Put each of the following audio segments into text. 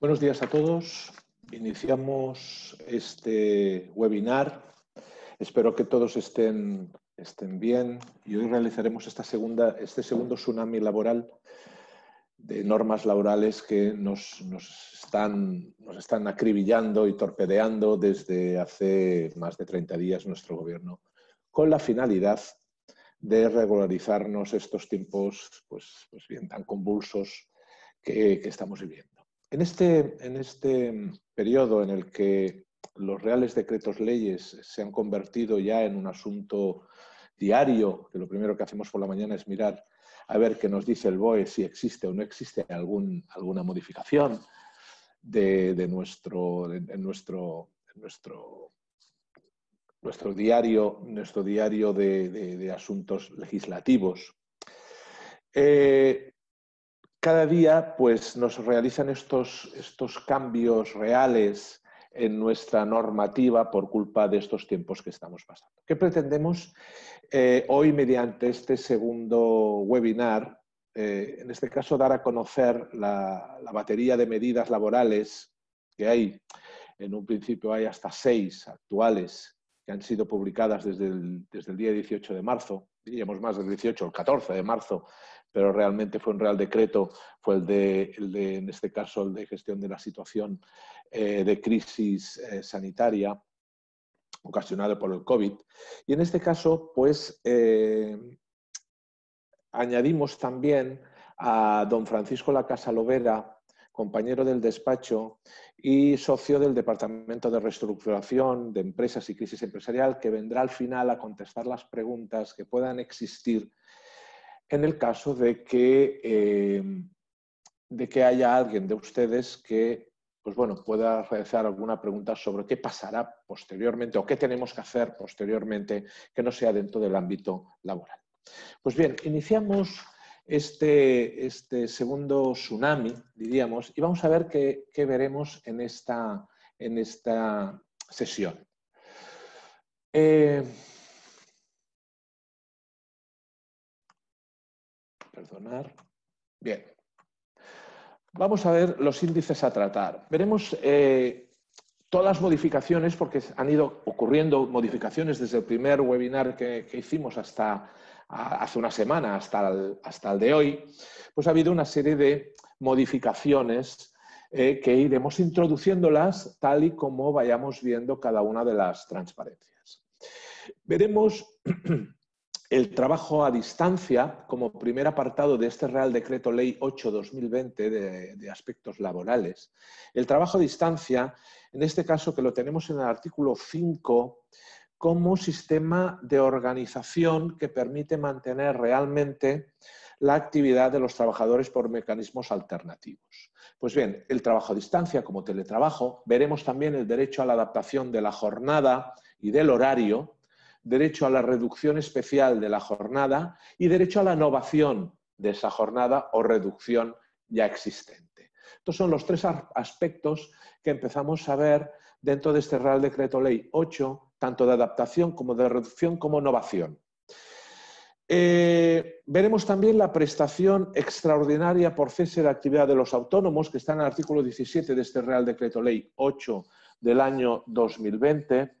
Buenos días a todos. Iniciamos este webinar. Espero que todos estén bien y hoy realizaremos este segundo tsunami laboral de normas laborales que nos están acribillando y torpedeando desde hace más de 30 días nuestro gobierno, con la finalidad de regularizarnos estos tiempos pues bien tan convulsos que estamos viviendo. En este periodo en el que los reales decretos leyes se han convertido ya en un asunto diario, que lo primero que hacemos por la mañana es mirar a ver qué nos dice el BOE, si existe o no existe alguna modificación de nuestro diario de asuntos legislativos. Cada día pues, nos realizan estos cambios reales en nuestra normativa por culpa de estos tiempos que estamos pasando. ¿Qué pretendemos hoy mediante este segundo webinar? En este caso, dar a conocer la batería de medidas laborales que hay. En un principio hay hasta 6 actuales que han sido publicadas desde el día 18 de marzo, diríamos más del 18, el 14 de marzo, pero realmente fue un real decreto, fue en este caso, el de gestión de la situación de crisis sanitaria ocasionada por el COVID. Y en este caso, pues, añadimos también a don Francisco Lacasa Lovera, compañero del despacho y socio del Departamento de Reestructuración de Empresas y Crisis Empresarial, que vendrá al final a contestar las preguntas que puedan existir en el caso de que haya alguien de ustedes que pues bueno, pueda realizar alguna pregunta sobre qué pasará posteriormente o qué tenemos que hacer posteriormente que no sea dentro del ámbito laboral. Pues bien, iniciamos este segundo tsunami, diríamos, y vamos a ver qué veremos en esta sesión. Perdonar. Bien. Vamos a ver los índices a tratar. Veremos todas las modificaciones, porque han ido ocurriendo modificaciones desde el primer webinar que hicimos hasta hace una semana, hasta el de hoy. Pues ha habido una serie de modificaciones que iremos introduciéndolas tal y como vayamos viendo cada una de las transparencias. Veremos el trabajo a distancia como primer apartado de este Real Decreto Ley 8/2020 de aspectos laborales. El trabajo a distancia, en este caso que lo tenemos en el artículo 5, como sistema de organización que permite mantener realmente la actividad de los trabajadores por mecanismos alternativos. Pues bien, el trabajo a distancia como teletrabajo, veremos también el derecho a la adaptación de la jornada y del horario, derecho a la reducción especial de la jornada y derecho a la novación de esa jornada o reducción ya existente. Estos son los 3 aspectos que empezamos a ver dentro de este Real Decreto Ley 8, tanto de adaptación como de reducción como novación. Veremos también la prestación extraordinaria por cese de actividad de los autónomos, que está en el artículo 17 de este Real Decreto Ley 8 del año 2020.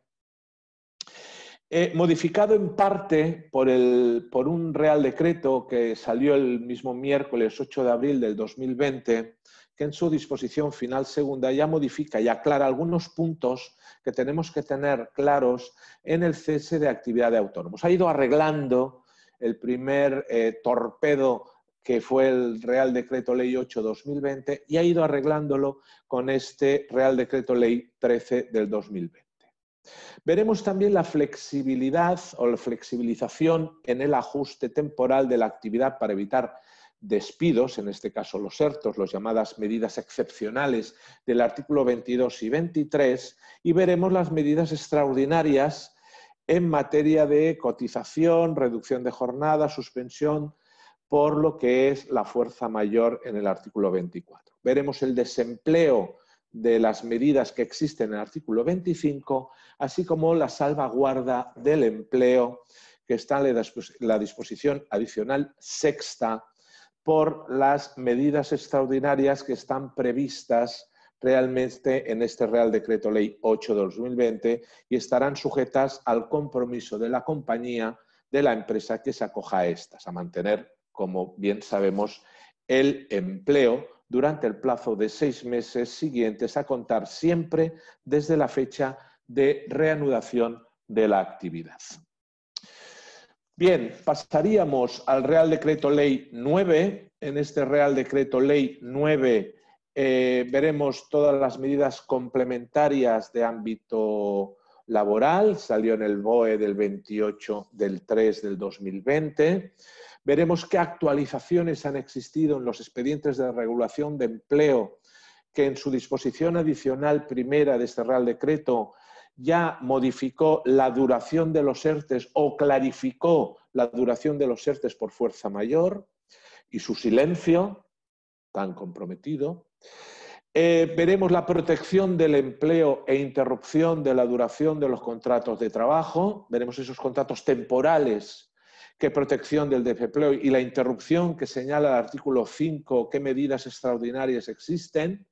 Modificado en parte por un Real Decreto que salió el mismo miércoles 8 de abril del 2020, que en su disposición final segunda ya modifica y aclara algunos puntos que tenemos que tener claros en el cese de actividad de autónomos. Ha ido arreglando el primer torpedo que fue el Real Decreto Ley 8/2020 y ha ido arreglándolo con este Real Decreto Ley 13 del 2020. Veremos también la flexibilidad o la flexibilización en el ajuste temporal de la actividad para evitar despidos, en este caso los ERTOs, las llamadas medidas excepcionales del artículo 22 y 23, y veremos las medidas extraordinarias en materia de cotización, reducción de jornada, suspensión, por lo que es la fuerza mayor en el artículo 24. Veremos el desempleo de las medidas que existen en el artículo 25, así como la salvaguarda del empleo que está en la disposición adicional sexta por las medidas extraordinarias que están previstas realmente en este Real Decreto Ley 8 de 2020 y estarán sujetas al compromiso de la compañía, de la empresa que se acoja a estas, a mantener, como bien sabemos, el empleo durante el plazo de 6 meses siguientes a contar siempre desde la fecha de reanudación de la actividad. Bien, pasaríamos al Real Decreto Ley 9. En este Real Decreto Ley 9 veremos todas las medidas complementarias de ámbito laboral. Salió en el BOE del 28 del 3 del 2020. Veremos qué actualizaciones han existido en los expedientes de regulación de empleo que en su disposición adicional primera de este Real Decreto ya modificó la duración de los ERTES o clarificó la duración de los ERTES por fuerza mayor y su silencio tan comprometido. Veremos la protección del empleo e interrupción de la duración de los contratos de trabajo. Veremos esos contratos temporales, qué protección del desempleo y la interrupción que señala el artículo 5, qué medidas extraordinarias existen.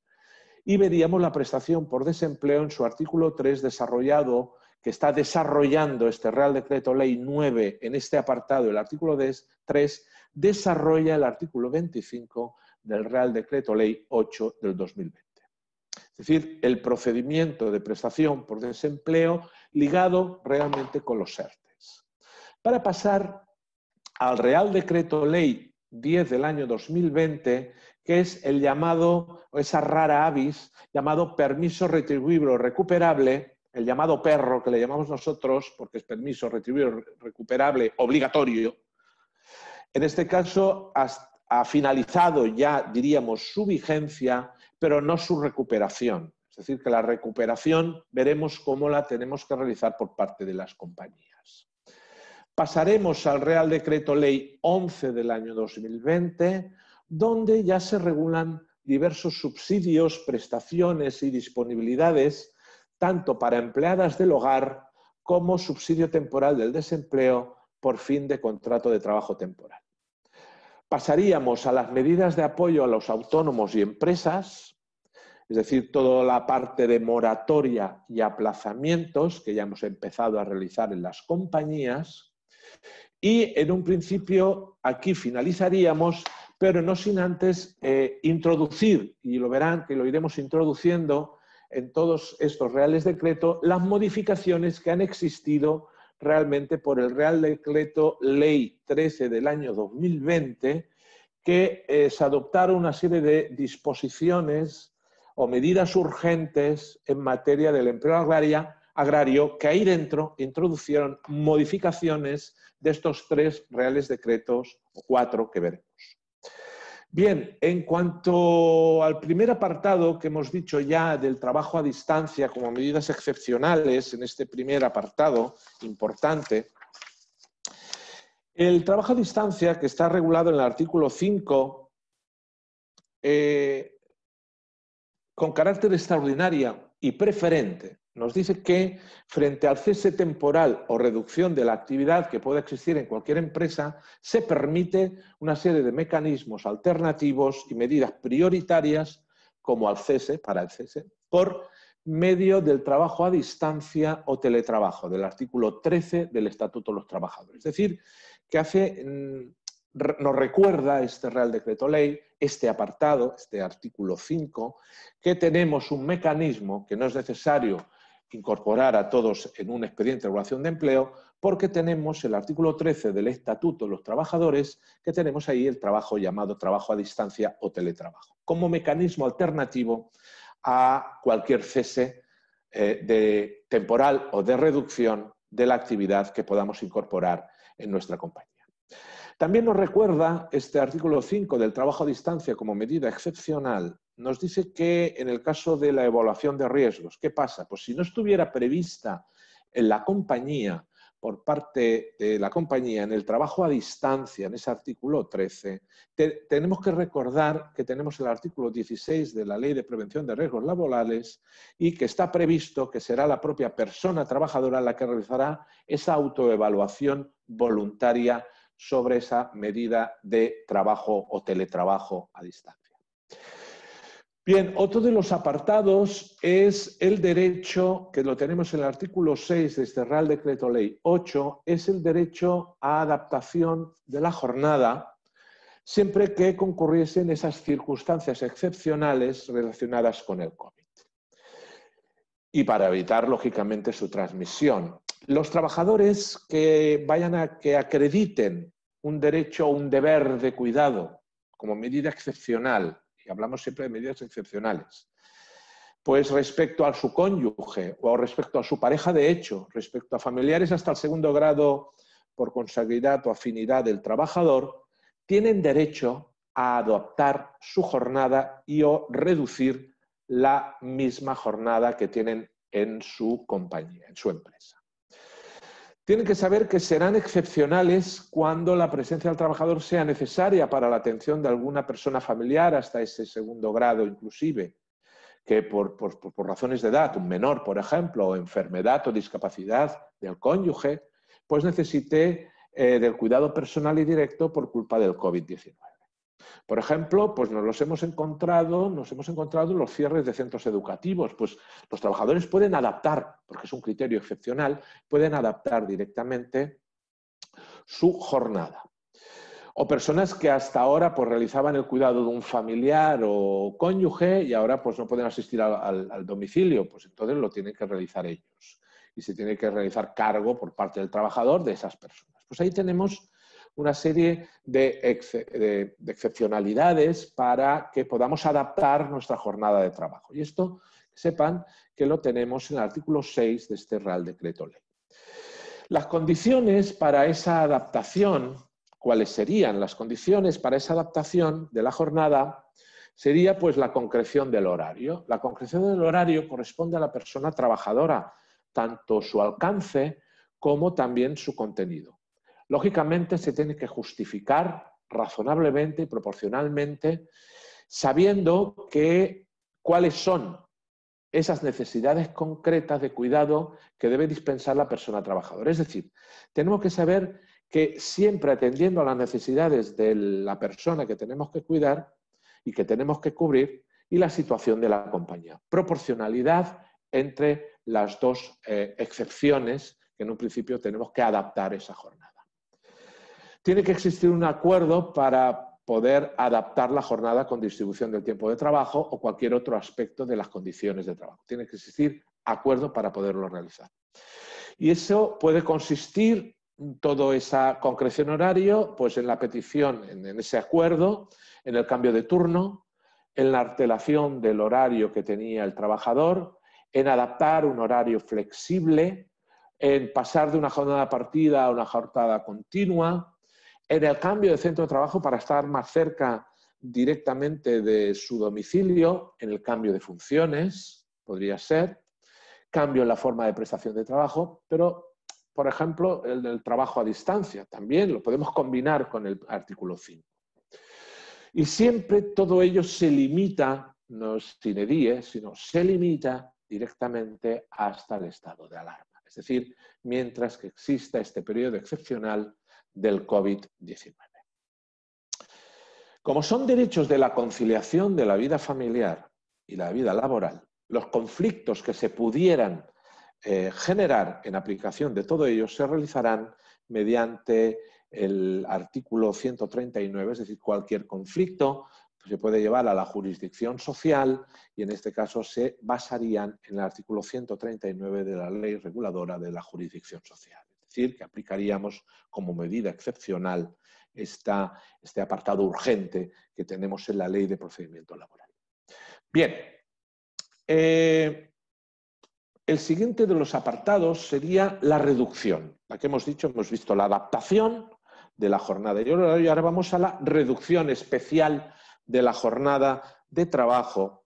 Y veríamos la prestación por desempleo en su artículo 3 desarrollado, que está desarrollando este Real Decreto Ley 9 en este apartado. El artículo 3 desarrolla el artículo 25 del Real Decreto Ley 8 del 2020. Es decir, el procedimiento de prestación por desempleo ligado realmente con los ERTES. Para pasar al Real Decreto Ley 10 del año 2020, que es el llamado, o esa rara avis, llamado permiso retribuible o recuperable, el llamado perro que le llamamos nosotros, porque es permiso retribuible o recuperable obligatorio. En este caso ha finalizado ya, diríamos, su vigencia, pero no su recuperación. Es decir, que la recuperación veremos cómo la tenemos que realizar por parte de las compañías. Pasaremos al Real Decreto Ley 11 del año 2020, donde ya se regulan diversos subsidios, prestaciones y disponibilidades, tanto para empleadas del hogar como subsidio temporal del desempleo por fin de contrato de trabajo temporal. Pasaríamos a las medidas de apoyo a los autónomos y empresas, es decir, toda la parte de moratoria y aplazamientos que ya hemos empezado a realizar en las compañías. Y en un principio aquí finalizaríamos, pero no sin antes introducir, y lo verán que lo iremos introduciendo en todos estos reales decretos, las modificaciones que han existido realmente por el Real Decreto Ley 13 del año 2020, que se adoptaron una serie de disposiciones o medidas urgentes en materia del empleo agrario, que ahí dentro introducieron modificaciones de estos 3 reales decretos, o 4 que veremos. Bien, en cuanto al primer apartado que hemos dicho ya del trabajo a distancia como medidas excepcionales, en este primer apartado importante, el trabajo a distancia que está regulado en el artículo 5, con carácter extraordinario y preferente, nos dice que frente al cese temporal o reducción de la actividad que pueda existir en cualquier empresa, se permite una serie de mecanismos alternativos y medidas prioritarias como al cese, para el cese, por medio del trabajo a distancia o teletrabajo, del artículo 13 del Estatuto de los Trabajadores. Es decir, que nos recuerda este Real Decreto Ley, este apartado, este artículo 5, que tenemos un mecanismo que no es necesario incorporar a todos en un expediente de regulación de empleo, porque tenemos el artículo 13 del Estatuto de los Trabajadores, que tenemos ahí el trabajo llamado trabajo a distancia o teletrabajo, como mecanismo alternativo a cualquier cese de temporal o de reducción de la actividad que podamos incorporar en nuestra compañía. También nos recuerda este artículo 5 del trabajo a distancia como medida excepcional. Nos dice que en el caso de la evaluación de riesgos, ¿qué pasa? Pues si no estuviera prevista en la compañía, por parte de la compañía, en el trabajo a distancia, en ese artículo 13, tenemos que recordar que tenemos el artículo 16 de la Ley de Prevención de Riesgos Laborales y que está previsto que será la propia persona trabajadora la que realizará esa autoevaluación voluntaria sobre esa medida de trabajo o teletrabajo a distancia. Bien, otro de los apartados es el derecho, que lo tenemos en el artículo 6 de este Real Decreto Ley 8, es el derecho a adaptación de la jornada siempre que concurriesen esas circunstancias excepcionales relacionadas con el COVID. Y para evitar, lógicamente, su transmisión. Los trabajadores que acrediten un derecho o un deber de cuidado como medida excepcional, y hablamos siempre de medidas excepcionales, pues respecto a su cónyuge o respecto a su pareja de hecho, respecto a familiares hasta el segundo grado por consanguinidad o afinidad del trabajador, tienen derecho a adoptar su jornada y o reducir la misma jornada que tienen en su compañía, en su empresa. Tienen que saber que serán excepcionales cuando la presencia del trabajador sea necesaria para la atención de alguna persona familiar hasta ese segundo grado inclusive, que por razones de edad, un menor, por ejemplo, o enfermedad o discapacidad del cónyuge, pues necesite del cuidado personal y directo por culpa del COVID-19. Por ejemplo, pues nos hemos encontrado en los cierres de centros educativos. Pues los trabajadores pueden adaptar, porque es un criterio excepcional, pueden adaptar directamente su jornada. O personas que hasta ahora pues, realizaban el cuidado de un familiar o cónyuge y ahora pues, no pueden asistir al domicilio, pues entonces lo tienen que realizar ellos. Y se tiene que realizar cargo por parte del trabajador de esas personas. Pues ahí tenemos una serie de excepcionalidades para que podamos adaptar nuestra jornada de trabajo. Y esto, sepan que lo tenemos en el artículo 6 de este Real Decreto Ley. Las condiciones para esa adaptación, ¿cuáles serían? Las condiciones para esa adaptación de la jornada sería pues la concreción del horario. La concreción del horario corresponde a la persona trabajadora, tanto su alcance como también su contenido. Lógicamente se tiene que justificar razonablemente y proporcionalmente, sabiendo cuáles son esas necesidades concretas de cuidado que debe dispensar la persona trabajadora. Es decir, tenemos que saber que siempre atendiendo a las necesidades de la persona que tenemos que cuidar y que tenemos que cubrir y la situación de la compañía. Proporcionalidad entre las dos excepciones que en un principio tenemos que adaptar esa jornada. Tiene que existir un acuerdo para poder adaptar la jornada con distribución del tiempo de trabajo o cualquier otro aspecto de las condiciones de trabajo. Tiene que existir acuerdo para poderlo realizar. Y eso puede consistir, toda esa concreción horario, pues en la petición, en ese acuerdo, en el cambio de turno, en la alteración del horario que tenía el trabajador, en adaptar un horario flexible, en pasar de una jornada partida a una jornada continua, en el cambio de centro de trabajo para estar más cerca directamente de su domicilio, en el cambio de funciones, podría ser, cambio en la forma de prestación de trabajo, pero, por ejemplo, el del trabajo a distancia, también lo podemos combinar con el artículo 5. Y siempre todo ello se limita, no es sine die, sino se limita directamente hasta el estado de alarma. Es decir, mientras que exista este periodo excepcional del COVID-19. Como son derechos de la conciliación de la vida familiar y la vida laboral, los conflictos que se pudieran generar en aplicación de todo ello se realizarán mediante el artículo 139, es decir, cualquier conflicto se puede llevar a la jurisdicción social y en este caso se basarían en el artículo 139 de la Ley Reguladora de la Jurisdicción Social. Es decir, que aplicaríamos como medida excepcional este apartado urgente que tenemos en la Ley de Procedimiento Laboral. Bien, el siguiente de los apartados sería la reducción. La que hemos visto la adaptación de la jornada y ahora vamos a la reducción especial de la jornada de trabajo.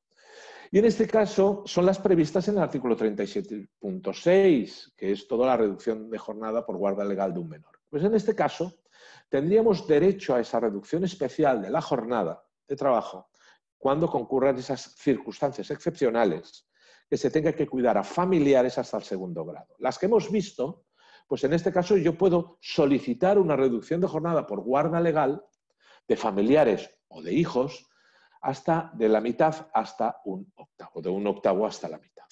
Y en este caso son las previstas en el artículo 37.6, que es toda la reducción de jornada por guarda legal de un menor. Pues en este caso tendríamos derecho a esa reducción especial de la jornada de trabajo cuando concurran esas circunstancias excepcionales que se tenga que cuidar a familiares hasta el segundo grado. Las que hemos visto, pues en este caso yo puedo solicitar una reducción de jornada por guarda legal de familiares o de hijos de la mitad hasta un octavo, de un octavo hasta la mitad.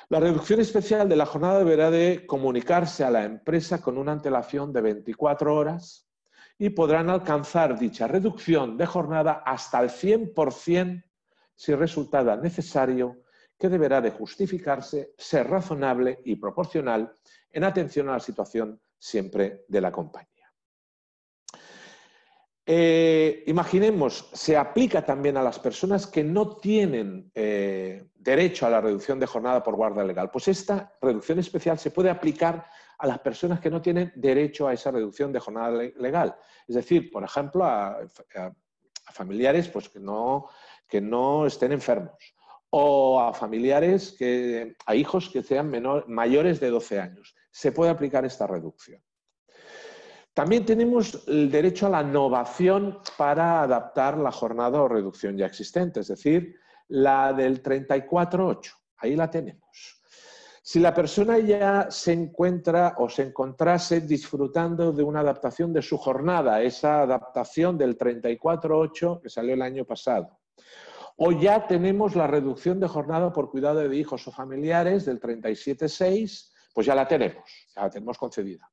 La reducción especial de la jornada deberá de comunicarse a la empresa con una antelación de 24 horas y podrán alcanzar dicha reducción de jornada hasta el 100% si resultara necesario, que deberá de justificarse, ser razonable y proporcional en atención a la situación siempre de la compañía. Imaginemos, se aplica también a las personas que no tienen derecho a la reducción de jornada por guardia legal. Pues esta reducción especial se puede aplicar a las personas que no tienen derecho a esa reducción de jornada legal. Es decir, por ejemplo, a familiares pues, que no estén enfermos, o a familiares, a hijos que sean mayores de 12 años. Se puede aplicar esta reducción. También tenemos el derecho a la novación para adaptar la jornada o reducción ya existente, es decir, la del 34-8. Ahí la tenemos. Si la persona ya se encuentra o se encontrase disfrutando de una adaptación de su jornada, esa adaptación del 34-8 que salió el año pasado, o ya tenemos la reducción de jornada por cuidado de hijos o familiares del 37-6, pues ya la tenemos concedida.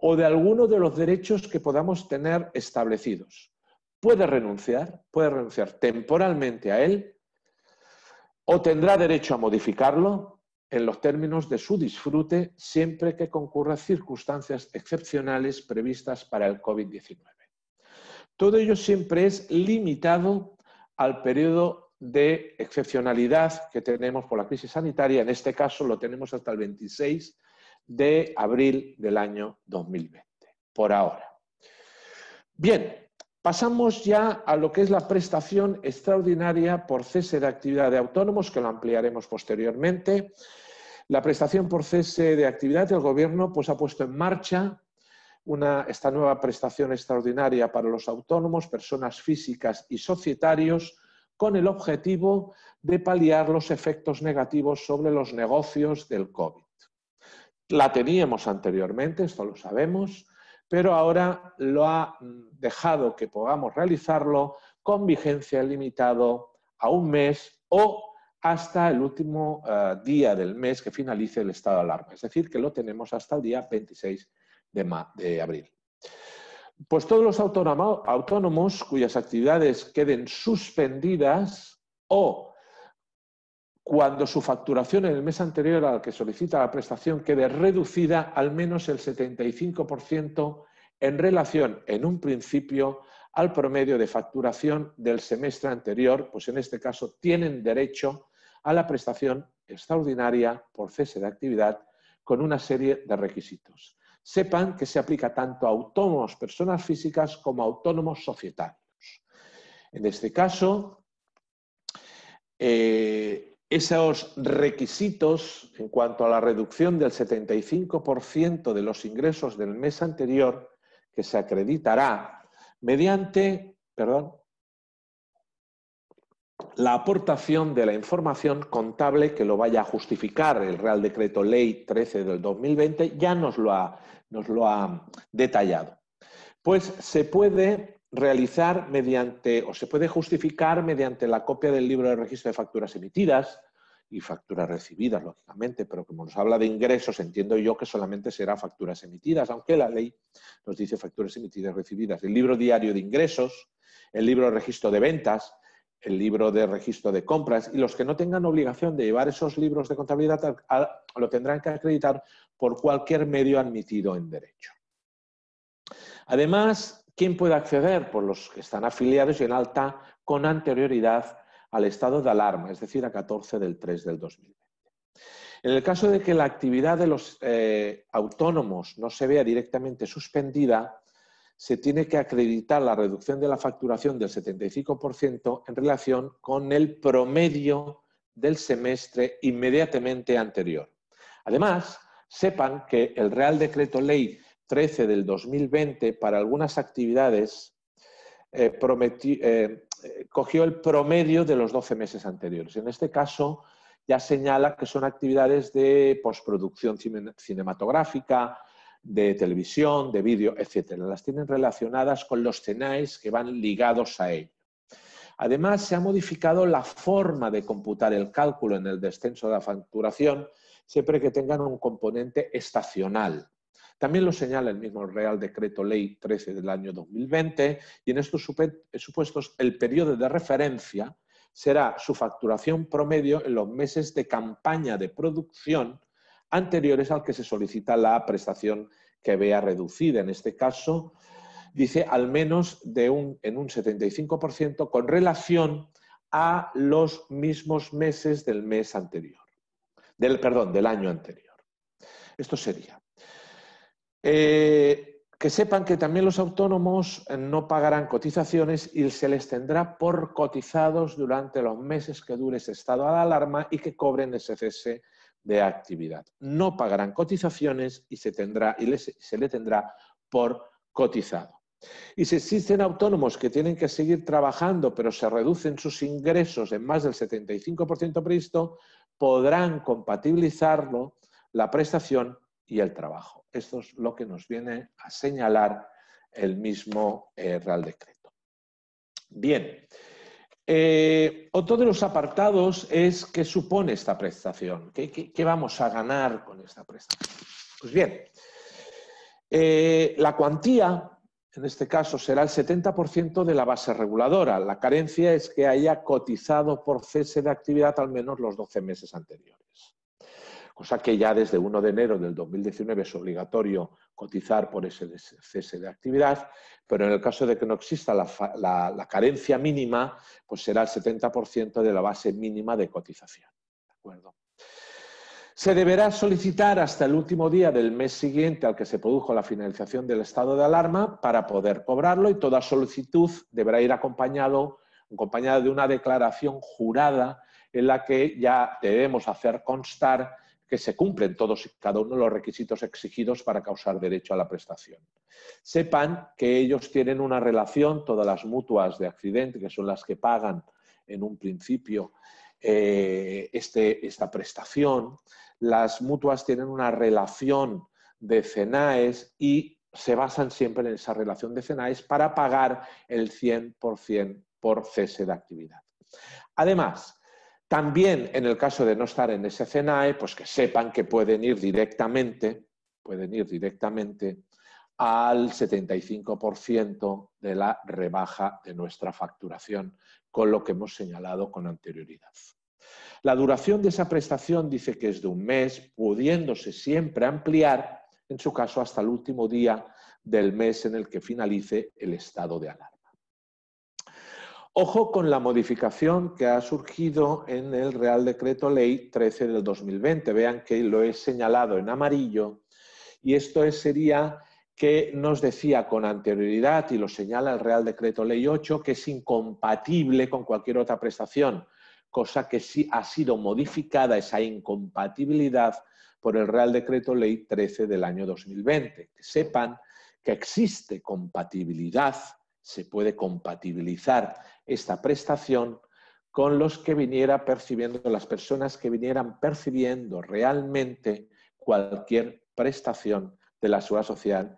O de alguno de los derechos que podamos tener establecidos. Puede renunciar temporalmente a él o tendrá derecho a modificarlo en los términos de su disfrute siempre que concurran circunstancias excepcionales previstas para el COVID-19. Todo ello siempre es limitado al periodo de excepcionalidad que tenemos por la crisis sanitaria. En este caso lo tenemos hasta el 26 de abril del año 2020, por ahora. Bien, pasamos ya a lo que es la prestación extraordinaria por cese de actividad de autónomos, que lo ampliaremos posteriormente. La prestación por cese de actividad del Gobierno pues, ha puesto en marcha esta nueva prestación extraordinaria para los autónomos, personas físicas y societarios, con el objetivo de paliar los efectos negativos sobre los negocios del COVID. La teníamos anteriormente, esto lo sabemos, pero ahora lo ha dejado que podamos realizarlo con vigencia limitado a un mes o hasta el último día del mes que finalice el estado de alarma. Es decir, que lo tenemos hasta el día 26 de abril. Pues todos los autónomos cuyas actividades queden suspendidas o cuando su facturación en el mes anterior al que solicita la prestación quede reducida al menos el 75% en relación, en un principio, al promedio de facturación del semestre anterior, pues en este caso tienen derecho a la prestación extraordinaria por cese de actividad con una serie de requisitos. Sepan que se aplica tanto a autónomos, personas físicas, como a autónomos societarios. En este caso, esos requisitos en cuanto a la reducción del 75% de los ingresos del mes anterior, que se acreditará mediante, la aportación de la información contable que lo vaya a justificar. El Real Decreto Ley 13 del 2020 ya nos lo ha detallado. Pues se puede realizar se puede justificar mediante la copia del libro de registro de facturas emitidas y facturas recibidas, lógicamente, pero como nos habla de ingresos, entiendo yo que solamente será facturas emitidas, aunque la ley nos dice facturas emitidas y recibidas. El libro diario de ingresos, el libro de registro de ventas, el libro de registro de compras, y los que no tengan obligación de llevar esos libros de contabilidad lo tendrán que acreditar por cualquier medio admitido en derecho. Además, ¿quién puede acceder? Pues los que están afiliados y en alta con anterioridad al estado de alarma, es decir, a 14 del 3 del 2020. En el caso de que la actividad de los autónomos no se vea directamente suspendida, se tiene que acreditar la reducción de la facturación del 75% en relación con el promedio del semestre inmediatamente anterior. Además, sepan que el Real Decreto Ley 13 del 2020 para algunas actividades cogió el promedio de los 12 meses anteriores. En este caso ya señala que son actividades de postproducción cinematográfica, de televisión, de vídeo, etc. Las tienen relacionadas con los CNAEs que van ligados a ello. Además, se ha modificado la forma de computar el cálculo en el descenso de la facturación siempre que tengan un componente estacional. También lo señala el mismo Real Decreto Ley 13 del año 2020 y en estos supuestos el periodo de referencia será su facturación promedio en los meses de campaña de producción anteriores al que se solicita la prestación que vea reducida. En este caso, dice al menos en un 75% con relación a los mismos meses del mes anterior, del año anterior. Esto sería. Que sepan que también los autónomos no pagarán cotizaciones y se les tendrá por cotizados durante los meses que dure ese estado de alarma y que cobren ese cese de actividad. No pagarán cotizaciones y se le tendrá por cotizado. Y si existen autónomos que tienen que seguir trabajando pero se reducen sus ingresos en más del 75% previsto, podrán compatibilizarlo, la prestación y el trabajo. Esto es lo que nos viene a señalar el mismo Real Decreto. Bien, otro de los apartados es qué supone esta prestación, qué vamos a ganar con esta prestación. Pues bien, la cuantía, en este caso, será el 70% de la base reguladora. La carencia es que haya cotizado por cese de actividad al menos los 12 meses anteriores. Cosa que ya desde 1 de enero del 2019 es obligatorio cotizar por ese cese de actividad, pero en el caso de que no exista la carencia mínima, pues será el 70% de la base mínima de cotización. ¿De acuerdo? Se deberá solicitar hasta el último día del mes siguiente al que se produjo la finalización del estado de alarma para poder cobrarlo y toda solicitud deberá ir acompañada de una declaración jurada en la que ya debemos hacer constar que se cumplen todos y cada uno de los requisitos exigidos para causar derecho a la prestación. Sepan que ellos tienen una relación, todas las mutuas de accidente, que son las que pagan en un principio esta prestación, las mutuas tienen una relación de CENAES y se basan siempre en esa relación de CENAES para pagar el 100% por cese de actividad. Además, también en el caso de no estar en ese CENAE, pues que sepan que pueden ir directamente al 75% de la rebaja de nuestra facturación, con lo que hemos señalado con anterioridad. La duración de esa prestación dice que es de un mes, pudiéndose siempre ampliar, en su caso, hasta el último día del mes en el que finalice el estado de alarma. Ojo con la modificación que ha surgido en el Real Decreto Ley 13 del 2020. Vean que lo he señalado en amarillo y esto sería que nos decía con anterioridad, y lo señala el Real Decreto Ley 8, que es incompatible con cualquier otra prestación, cosa que sí ha sido modificada, esa incompatibilidad, por el Real Decreto Ley 13 del año 2020. Que sepan que existe compatibilidad, se puede compatibilizar esta prestación con los que viniera percibiendo, las personas que vinieran percibiendo realmente cualquier prestación de la Seguridad Social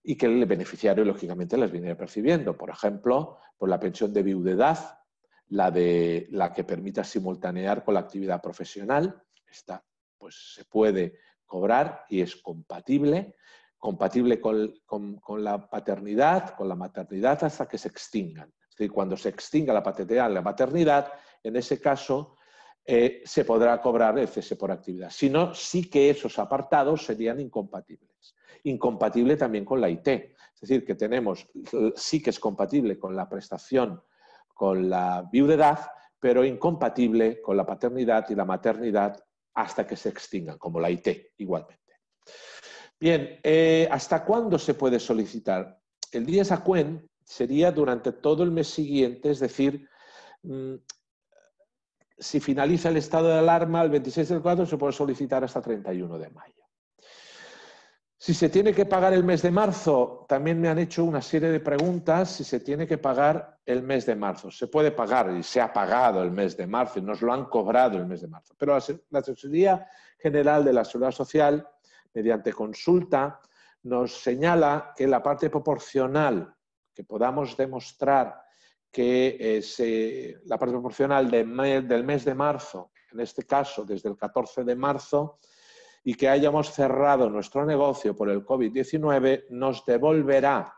y que el beneficiario, lógicamente, las viniera percibiendo. Por ejemplo, por la pensión de viudedad, la que permita simultanear con la actividad profesional, esta pues se puede cobrar y es compatible con la paternidad, con la maternidad hasta que se extingan. Es decir, cuando se extinga la paternidad y la maternidad, en ese caso se podrá cobrar el cese por actividad. Si no, sí que esos apartados serían incompatibles. Incompatible también con la IT. Es decir, que sí que es compatible con la prestación, con la viudedad, pero incompatible con la paternidad y la maternidad hasta que se extingan, como la IT igualmente. Bien, ¿hasta cuándo se puede solicitar? El dies aquem sería durante todo el mes siguiente, es decir, si finaliza el estado de alarma el 26 del 4, se puede solicitar hasta 31 de mayo. Si se tiene que pagar el mes de marzo, también me han hecho una serie de preguntas si se tiene que pagar el mes de marzo. Se puede pagar y se ha pagado el mes de marzo y nos lo han cobrado el mes de marzo. Pero la Tesorería General de la Seguridad Social, mediante consulta, nos señala que la parte proporcional que podamos demostrar que la parte proporcional del mes de marzo, en este caso desde el 14 de marzo, y que hayamos cerrado nuestro negocio por el COVID-19, nos devolverá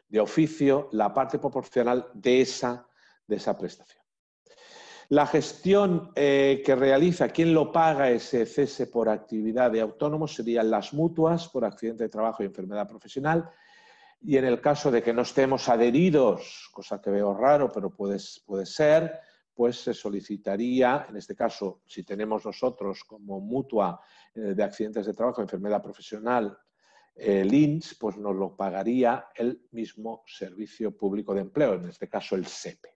de oficio la parte proporcional de esa prestación. La gestión que realiza, quien lo paga ese cese por actividad de autónomos, serían las mutuas por accidente de trabajo y enfermedad profesional. Y en el caso de que no estemos adheridos, cosa que veo raro, pero puede ser, pues se solicitaría, en este caso, si tenemos nosotros como mutua de accidentes de trabajo y enfermedad profesional, el INS, pues nos lo pagaría el mismo Servicio Público de Empleo, en este caso el SEPE.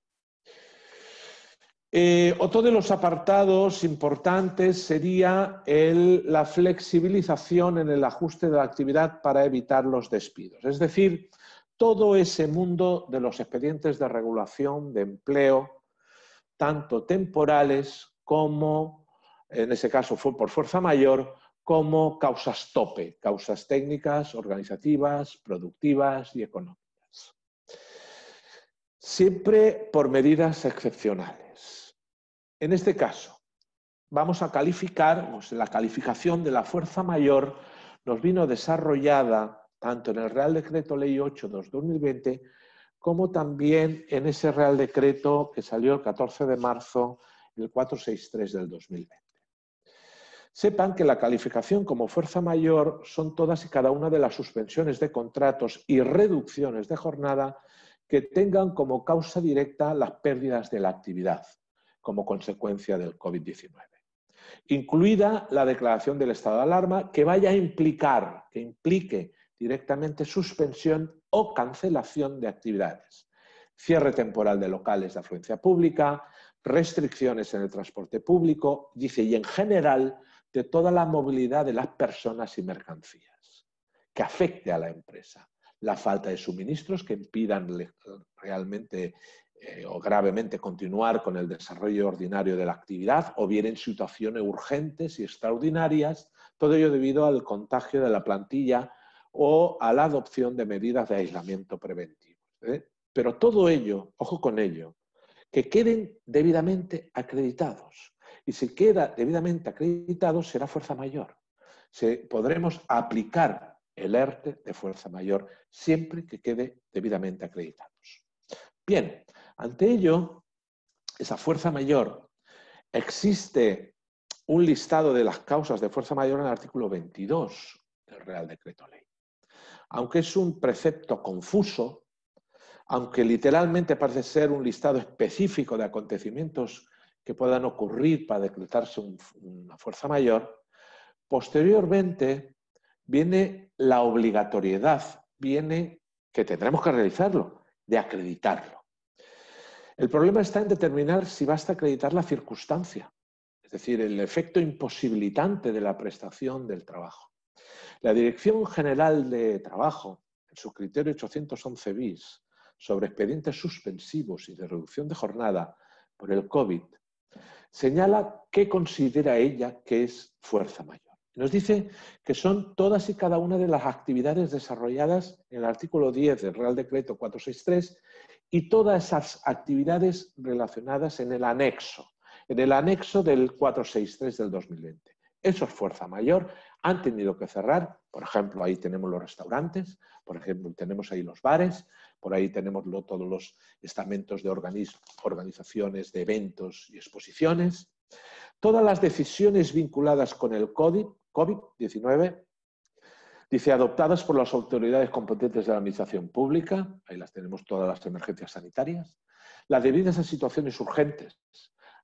Otro de los apartados importantes sería la flexibilización en el ajuste de la actividad para evitar los despidos. Es decir, todo ese mundo de los expedientes de regulación de empleo, tanto temporales como, en ese caso fue por fuerza mayor, como causas tope, causas técnicas, organizativas, productivas y económicas. Siempre por medidas excepcionales. En este caso, vamos a calificar, la calificación de la fuerza mayor nos vino desarrollada tanto en el Real Decreto Ley 8/2020 como también en ese Real Decreto que salió el 14 de marzo, el 463 del 2020. Sepan que la calificación como fuerza mayor son todas y cada una de las suspensiones de contratos y reducciones de jornada que tengan como causa directa las pérdidas de la actividad como consecuencia del COVID-19. Incluida la declaración del estado de alarma que vaya a implicar, que implique directamente suspensión o cancelación de actividades, cierre temporal de locales de afluencia pública, restricciones en el transporte público, dice, y en general de toda la movilidad de las personas y mercancías, que afecte a la empresa. La falta de suministros que impidan realmente o gravemente continuar con el desarrollo ordinario de la actividad, o bien en situaciones urgentes y extraordinarias, todo ello debido al contagio de la plantilla o a la adopción de medidas de aislamiento preventivo. Pero todo ello, ojo con ello, que queden debidamente acreditados. Y si queda debidamente acreditado, será fuerza mayor. Podremos aplicar el ERTE de fuerza mayor siempre que quede debidamente acreditados. Bien, ante ello, esa fuerza mayor, existe un listado de las causas de fuerza mayor en el artículo 22 del Real Decreto Ley. Aunque es un precepto confuso, aunque literalmente parece ser un listado específico de acontecimientos que puedan ocurrir para decretarse una fuerza mayor, posteriormente viene la obligatoriedad, viene que tendremos que realizarlo, de acreditarlo. El problema está en determinar si basta acreditar la circunstancia, es decir, el efecto imposibilitante de la prestación del trabajo. La Dirección General de Trabajo, en su criterio 811 bis, sobre expedientes suspensivos y de reducción de jornada por el COVID, señala qué considera ella que es fuerza mayor. Nos dice que son todas y cada una de las actividades desarrolladas en el artículo 10 del Real Decreto 463 y todas esas actividades relacionadas en el anexo del 463 del 2020. Eso es fuerza mayor. Han tenido que cerrar, por ejemplo, ahí tenemos los restaurantes, por ejemplo, tenemos ahí los bares, por ahí tenemos todos los estamentos de organizaciones de eventos y exposiciones. Todas las decisiones vinculadas con el COVID-19, dice, adoptadas por las autoridades competentes de la administración pública, ahí las tenemos todas las emergencias sanitarias, las debidas a situaciones urgentes,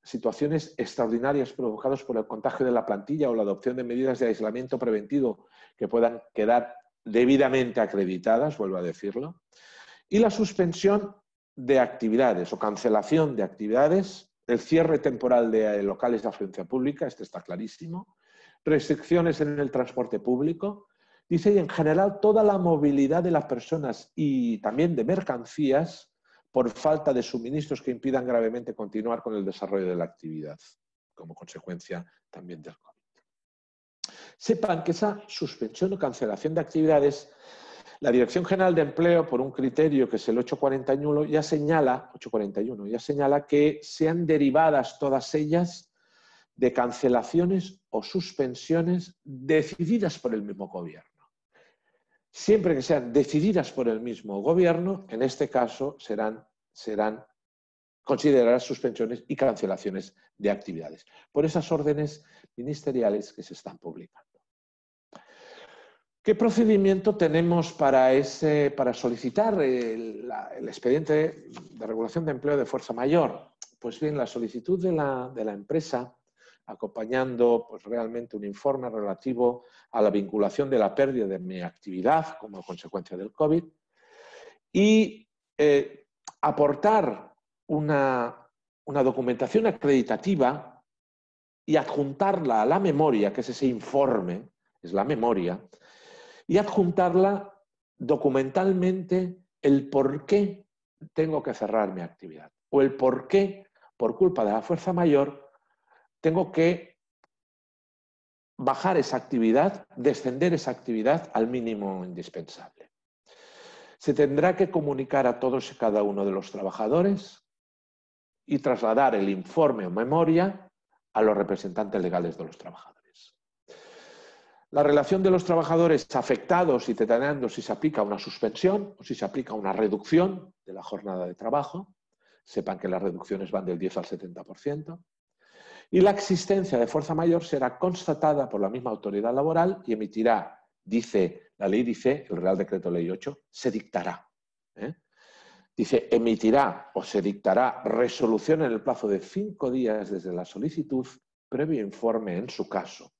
situaciones extraordinarias provocadas por el contagio de la plantilla o la adopción de medidas de aislamiento preventivo que puedan quedar debidamente acreditadas, vuelvo a decirlo, y la suspensión de actividades o cancelación de actividades, el cierre temporal de locales de afluencia pública, este está clarísimo, restricciones en el transporte público, dice, y en general toda la movilidad de las personas y también de mercancías por falta de suministros que impidan gravemente continuar con el desarrollo de la actividad, como consecuencia también del COVID. Sepan que esa suspensión o cancelación de actividades La Dirección General de Empleo, por un criterio que es el 841, ya señala que sean derivadas todas ellas de cancelaciones o suspensiones decididas por el mismo gobierno. Siempre que sean decididas por el mismo gobierno, en este caso serán consideradas suspensiones y cancelaciones de actividades, por esas órdenes ministeriales que se están publicando. ¿Qué procedimiento tenemos para solicitar el expediente de regulación de empleo de fuerza mayor? Pues bien, la solicitud de la empresa, acompañando pues, realmente un informe relativo a la vinculación de la pérdida de mi actividad como consecuencia del COVID y aportar una documentación acreditativa y adjuntarla a la memoria, que es ese informe, es la memoria, y adjuntarla documentalmente el por qué tengo que cerrar mi actividad o el por qué, por culpa de la fuerza mayor, tengo que bajar esa actividad, descender esa actividad al mínimo indispensable. Se tendrá que comunicar a todos y cada uno de los trabajadores y trasladar el informe o memoria a los representantes legales de los trabajadores. La relación de los trabajadores afectados y determinando si se aplica una suspensión o si se aplica una reducción de la jornada de trabajo. Sepan que las reducciones van del 10 al 70%. Y la existencia de fuerza mayor será constatada por la misma autoridad laboral y emitirá, la ley dice, el Real Decreto Ley 8, se dictará. Dice, emitirá o se dictará resolución en el plazo de 5 días desde la solicitud, previo informe en su caso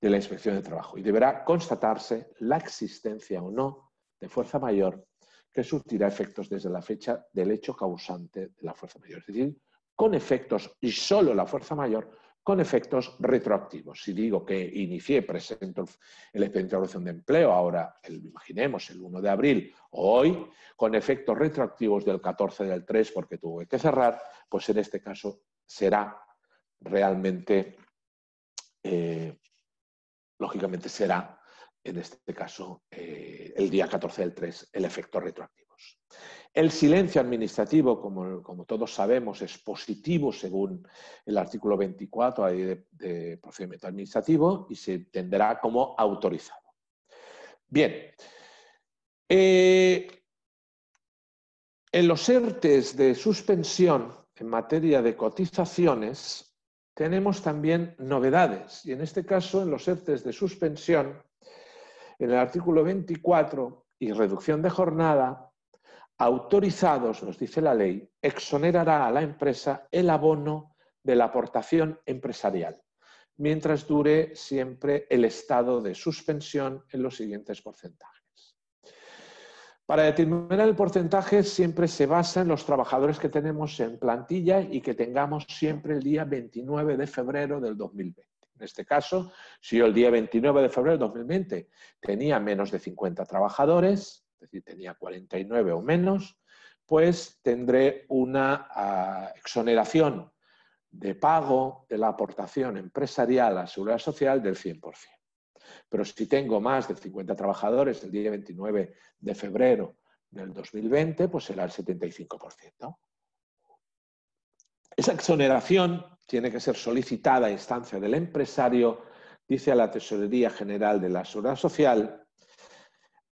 de la Inspección de Trabajo, y deberá constatarse la existencia o no de fuerza mayor que surtirá efectos desde la fecha del hecho causante de la fuerza mayor. Es decir, con efectos, y solo la fuerza mayor, con efectos retroactivos. Si digo que presento el expediente de regulación de empleo, ahora, imaginemos, el 1 de abril o hoy, con efectos retroactivos del 14 del 3 porque tuve que cerrar, pues en este caso será realmente... lógicamente será, en este caso, el día 14 del 3, el efecto retroactivos. El silencio administrativo, como todos sabemos, es positivo según el artículo 24 de procedimiento administrativo y se tendrá como autorizado. Bien. En los ERTEs de suspensión en materia de cotizaciones tenemos también novedades y en este caso en los ERTEs de suspensión, en el artículo 24 y reducción de jornada, autorizados, nos dice la ley, exonerará a la empresa el abono de la aportación empresarial, mientras dure siempre el estado de suspensión en los siguientes porcentajes. Para determinar el porcentaje siempre se basa en los trabajadores que tenemos en plantilla y que tengamos siempre el día 29 de febrero del 2020. En este caso, si yo el día 29 de febrero del 2020 tenía menos de 50 trabajadores, es decir, tenía 49 o menos, pues tendré una exoneración de pago de la aportación empresarial a la Seguridad Social del 100%. Pero si tengo más de 50 trabajadores el día 29 de febrero del 2020, pues será el 75%. Esa exoneración tiene que ser solicitada a instancia del empresario, dice a la Tesorería General de la Seguridad Social,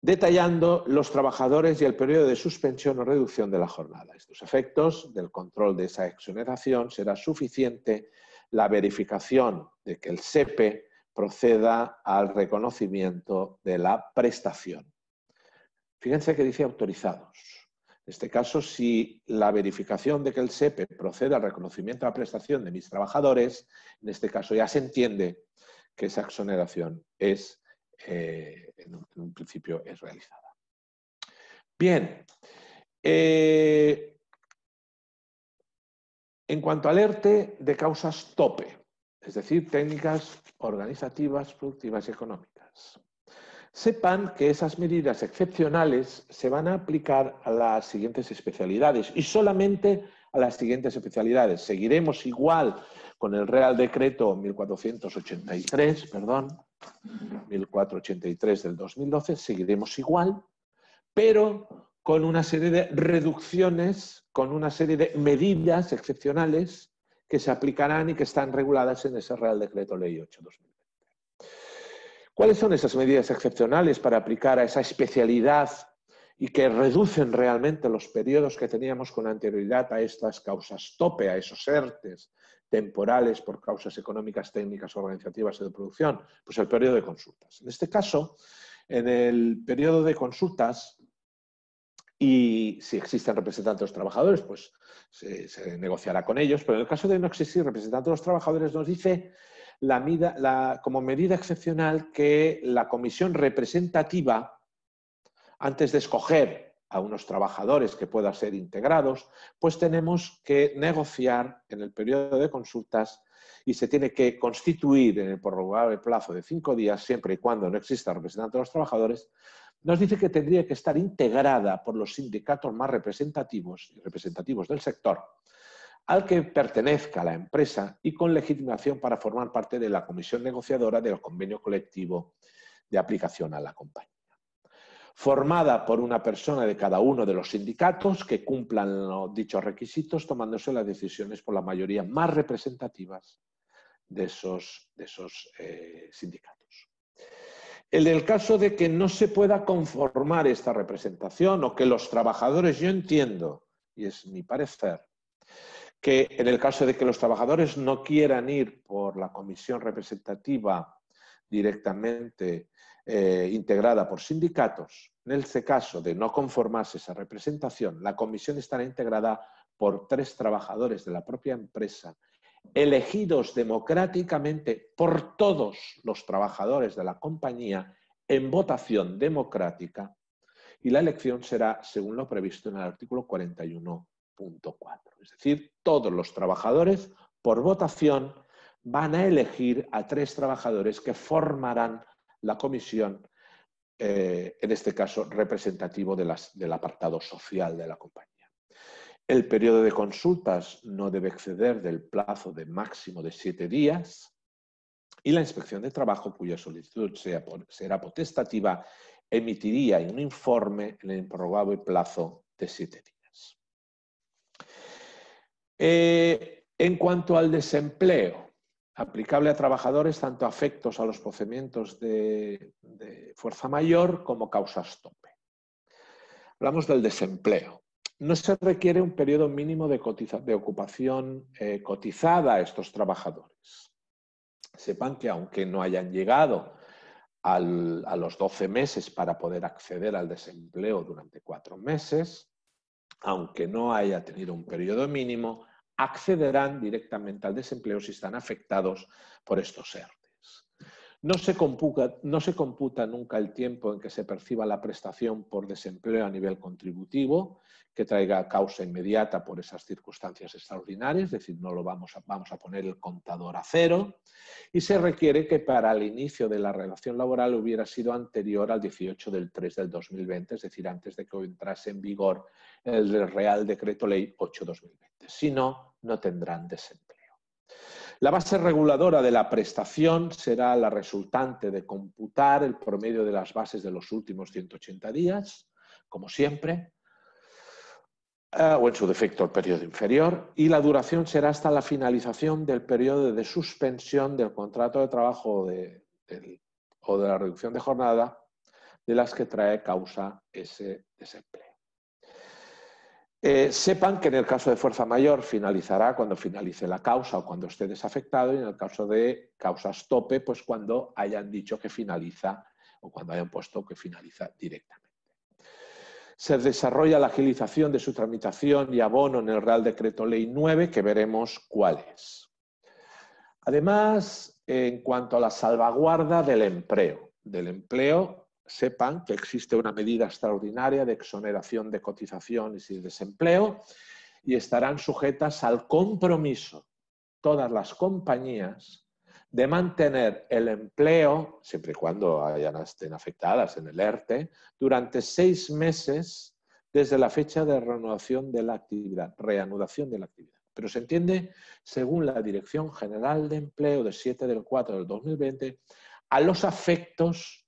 detallando los trabajadores y el periodo de suspensión o reducción de la jornada. Estos efectos del control de esa exoneración será suficiente la verificación de que el SEPE proceda al reconocimiento de la prestación. Fíjense que dice autorizados. En este caso, si la verificación de que el SEPE proceda al reconocimiento de la prestación de mis trabajadores, en este caso ya se entiende que esa exoneración es, en un principio, es realizada. Bien. En cuanto al ERTE de causas tope, es decir, técnicas organizativas, productivas y económicas. Sepan que esas medidas excepcionales se van a aplicar a las siguientes especialidades y solamente a las siguientes especialidades. Seguiremos igual con el Real Decreto 1483 del 2012, seguiremos igual, pero con una serie de reducciones, con una serie de medidas excepcionales que se aplicarán y que están reguladas en ese Real Decreto Ley 8/2020. ¿Cuáles son esas medidas excepcionales para aplicar a esa especialidad y que reducen realmente los periodos que teníamos con anterioridad a estas causas tope, a esos ERTEs temporales por causas económicas, técnicas, organizativas y de producción? Pues el periodo de consultas. En este caso, en el periodo de consultas, y si existen representantes de los trabajadores, pues se negociará con ellos, pero en el caso de no existir representantes de los trabajadores, nos dice como medida excepcional que la comisión representativa, antes de escoger a unos trabajadores que puedan ser integrados, pues tenemos que negociar en el periodo de consultas y se tiene que constituir en el prorrogable plazo de 5 días, siempre y cuando no exista representante de los trabajadores. Nos dice que tendría que estar integrada por los sindicatos más representativos y representativos del sector al que pertenezca la empresa y con legitimación para formar parte de la comisión negociadora del convenio colectivo de aplicación a la compañía. Formada por una persona de cada uno de los sindicatos que cumplan dichos requisitos, tomándose las decisiones por la mayoría más representativas de esos sindicatos. En el caso de que no se pueda conformar esta representación o que los trabajadores, yo entiendo, y es mi parecer, que en el caso de que los trabajadores no quieran ir por la comisión representativa directamente integrada por sindicatos, en este caso de no conformarse esa representación, la comisión estará integrada por 3 trabajadores de la propia empresa, elegidos democráticamente por todos los trabajadores de la compañía en votación democrática, y la elección será según lo previsto en el artículo 41.4. Es decir, todos los trabajadores por votación van a elegir a 3 trabajadores que formarán la comisión, en este caso representativo del apartado social de la compañía. El periodo de consultas no debe exceder del plazo de máximo de 7 días y la inspección de trabajo, cuya solicitud será potestativa, emitiría un informe en el improrrogable plazo de 7 días. En cuanto al desempleo, aplicable a trabajadores tanto afectos a los procedimientos de fuerza mayor como causas tope. Hablamos del desempleo. No se requiere un periodo mínimo de ocupación cotizada a estos trabajadores. Sepan que aunque no hayan llegado a los 12 meses para poder acceder al desempleo durante 4 meses, aunque no haya tenido un periodo mínimo, accederán directamente al desempleo si están afectados por estos ERTEs. No se computa nunca el tiempo en que se perciba la prestación por desempleo a nivel contributivo, que traiga causa inmediata por esas circunstancias extraordinarias, es decir, no lo vamos a poner el contador a 0, y se requiere que para el inicio de la relación laboral hubiera sido anterior al 18/3/2020, es decir, antes de que entrase en vigor el Real Decreto Ley 8/2020. Si no, no tendrán desempleo. La base reguladora de la prestación será la resultante de computar el promedio de las bases de los últimos 180 días, como siempre, o en su defecto el periodo inferior, y la duración será hasta la finalización del periodo de suspensión del contrato de trabajo o de la reducción de jornada de las que trae causa ese desempleo. Sepan que en el caso de fuerza mayor finalizará cuando finalice la causa o cuando esté desafectado, y en el caso de causas tope, pues cuando hayan dicho que finaliza o cuando hayan puesto que finaliza directamente. Se desarrolla la agilización de su tramitación y abono en el Real Decreto Ley 9, que veremos cuál es. Además, en cuanto a la salvaguarda del empleo, sepan que existe una medida extraordinaria de exoneración de cotizaciones y de desempleo y estarán sujetas al compromiso todas las compañías de mantener el empleo, siempre y cuando estén afectadas en el ERTE, durante 6 meses desde la fecha de reanudación de la actividad. Pero se entiende, según la Dirección General de Empleo de 7/4/2020, a los afectos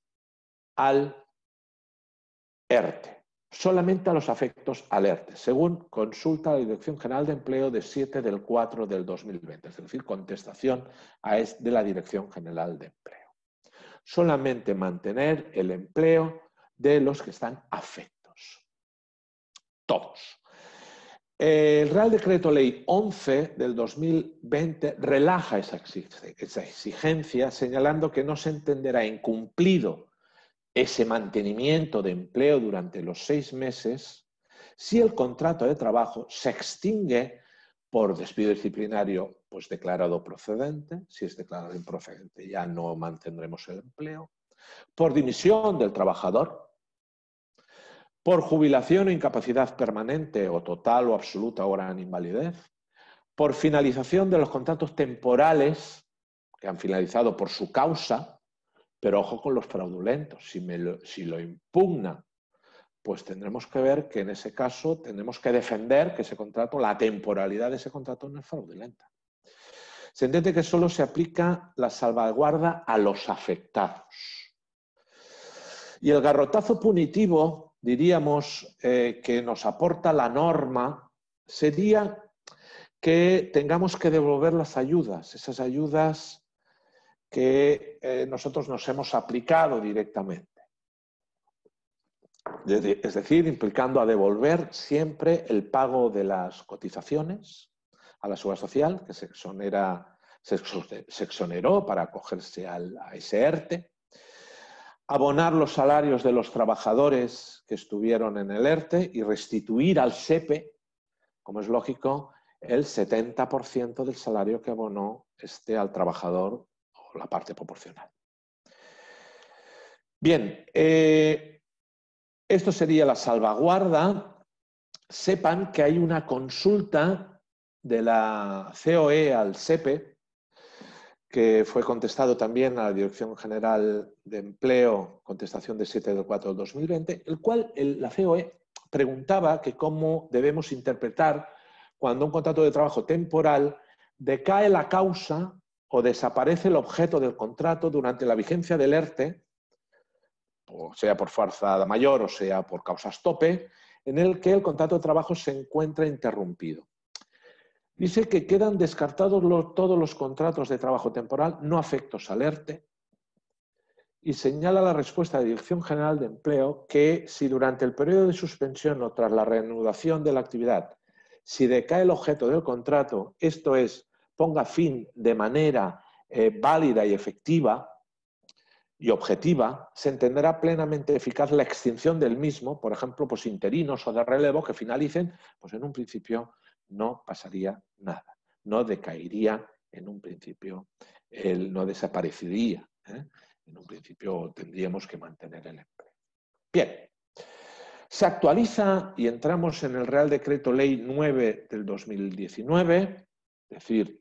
al ERTE. solamente a los afectos al ERTE, según consulta la Dirección General de Empleo de 7/4/2020, es decir, contestación de la Dirección General de Empleo. Solamente mantener el empleo de los que están afectos. Todos. El Real Decreto Ley 11 del 2020 relaja esa exigencia, señalando que no se entenderá incumplido ese mantenimiento de empleo durante los 6 meses si el contrato de trabajo se extingue por despido disciplinario pues declarado procedente. Si es declarado improcedente ya no mantendremos el empleo. Por dimisión del trabajador, por jubilación o incapacidad permanente o total o absoluta o gran invalidez, por finalización de los contratos temporales que han finalizado por su causa, pero ojo con los fraudulentos. Si lo impugna, pues tendremos que ver que en ese caso tenemos que defender que ese contrato, la temporalidad de ese contrato no es fraudulenta. Se entiende que solo se aplica la salvaguarda a los afectados. Y el garrotazo punitivo, diríamos, que nos aporta la norma, sería que tengamos que devolver las ayudas, esas ayudas que nosotros nos hemos aplicado directamente. Es decir, implicando a devolver siempre el pago de las cotizaciones a la Seguridad Social, que se exoneró para acogerse a ese ERTE, abonar los salarios de los trabajadores que estuvieron en el ERTE y restituir al SEPE, como es lógico, el 70% del salario que abonó al trabajador o la parte proporcional. Bien, esto sería la salvaguarda. Sepan que hay una consulta de la COE al SEPE, que fue contestado también a la Dirección General de Empleo, contestación de 7/4/2020, el cual la COE preguntaba que cómo debemos interpretar cuando un contrato de trabajo temporal decae la causa o desaparece el objeto del contrato durante la vigencia del ERTE, o sea por fuerza mayor o sea por causas tope, en el que el contrato de trabajo se encuentra interrumpido. Dice que quedan descartados todos los contratos de trabajo temporal no afectos al ERTE y señala la respuesta de Dirección General de Empleo que si durante el periodo de suspensión o tras la reanudación de la actividad, si decae el objeto del contrato, esto es, ponga fin de manera válida y efectiva y objetiva, se entenderá plenamente eficaz la extinción del mismo, por ejemplo, pues interinos o de relevo que finalicen, pues en un principio no pasaría nada, no decaería en un principio, no desaparecería. En un principio tendríamos que mantener el empleo. Bien, se actualiza y entramos en el Real Decreto Ley 9 del 2019, es decir,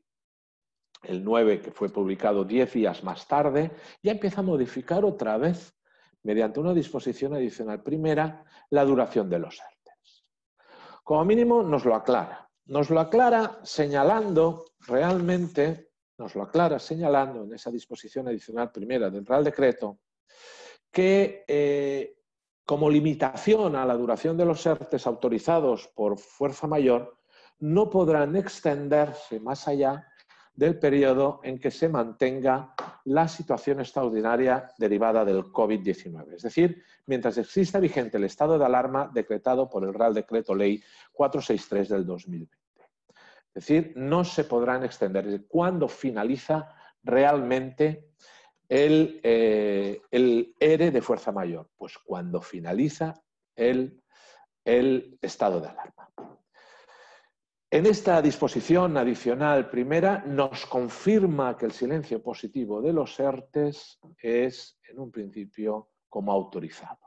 el 9 que fue publicado 10 días más tarde, ya empieza a modificar otra vez, mediante una disposición adicional primera, la duración de los ERTEs. Como mínimo nos lo aclara señalando realmente, en esa disposición adicional primera del Real Decreto, que como limitación a la duración de los ERTEs autorizados por fuerza mayor, no podrán extenderse más allá del periodo en que se mantenga la situación extraordinaria derivada del COVID-19. Es decir, mientras exista vigente el estado de alarma decretado por el Real Decreto Ley 463 del 2020. Es decir, no se podrán extender. ¿Cuándo finaliza realmente el ERE de fuerza mayor? Pues cuando finaliza el estado de alarma. En esta disposición adicional primera nos confirma que el silencio positivo de los ERTEs es, en un principio, como autorizado.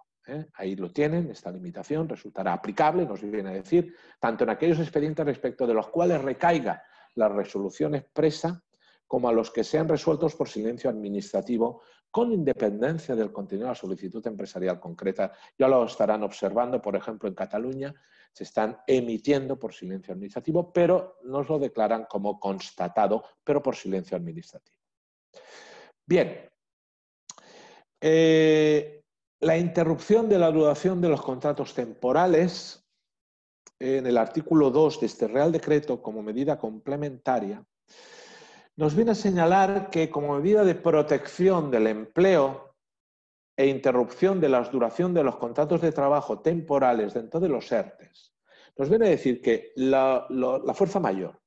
Ahí lo tienen, esta limitación resultará aplicable, nos viene a decir, tanto en aquellos expedientes respecto de los cuales recaiga la resolución expresa, como a los que sean resueltos por silencio administrativo, con independencia del contenido de la solicitud empresarial concreta. Ya lo estarán observando, por ejemplo, en Cataluña, se están emitiendo por silencio administrativo, pero nos lo declaran como constatado, pero por silencio administrativo. Bien. La interrupción de la duración de los contratos temporales, en el artículo 2 de este Real Decreto como medida complementaria, nos viene a señalar que como medida de protección del empleo e interrupción de la duración de los contratos de trabajo temporales dentro de los ERTES, nos viene a decir que la fuerza mayor,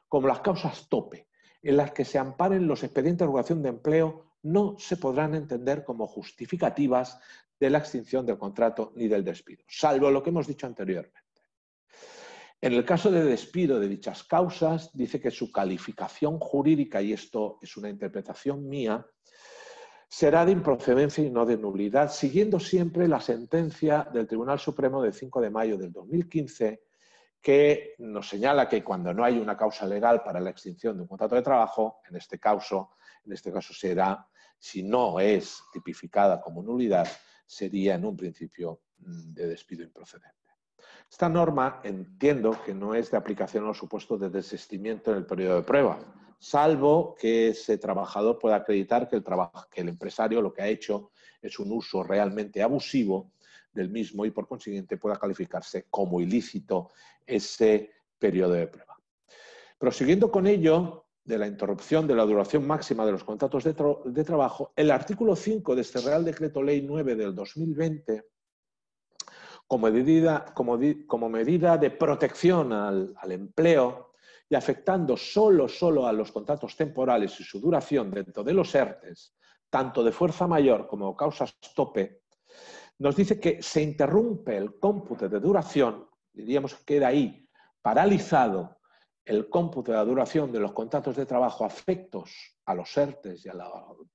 como las causas tope, en las que se amparen los expedientes de regulación de empleo, no se podrán entender como justificativas de la extinción del contrato ni del despido, salvo lo que hemos dicho anteriormente. En el caso de despido de dichas causas, dice que su calificación jurídica, y esto es una interpretación mía, será de improcedencia y no de nulidad, siguiendo siempre la sentencia del Tribunal Supremo del 5 de mayo del 2015, que nos señala que cuando no hay una causa legal para la extinción de un contrato de trabajo, en este caso será, si no es tipificada como nulidad, sería en un principio de despido improcedente. Esta norma entiendo que no es de aplicación a los supuestos de desistimiento en el periodo de prueba, salvo que ese trabajador pueda acreditar que el empresario lo que ha hecho es un uso realmente abusivo del mismo y por consiguiente pueda calificarse como ilícito ese periodo de prueba. Prosiguiendo con ello, de la interrupción de la duración máxima de los contratos de trabajo, el artículo 5 de este Real Decreto Ley 9 del 2020, como medida de protección al empleo y afectando solo a los contratos temporales y su duración dentro de los ERTES, tanto de fuerza mayor como causas tope, nos dice que se interrumpe el cómputo de duración, diríamos que queda ahí paralizado el cómputo de la duración de los contratos de trabajo afectos a los ERTES y a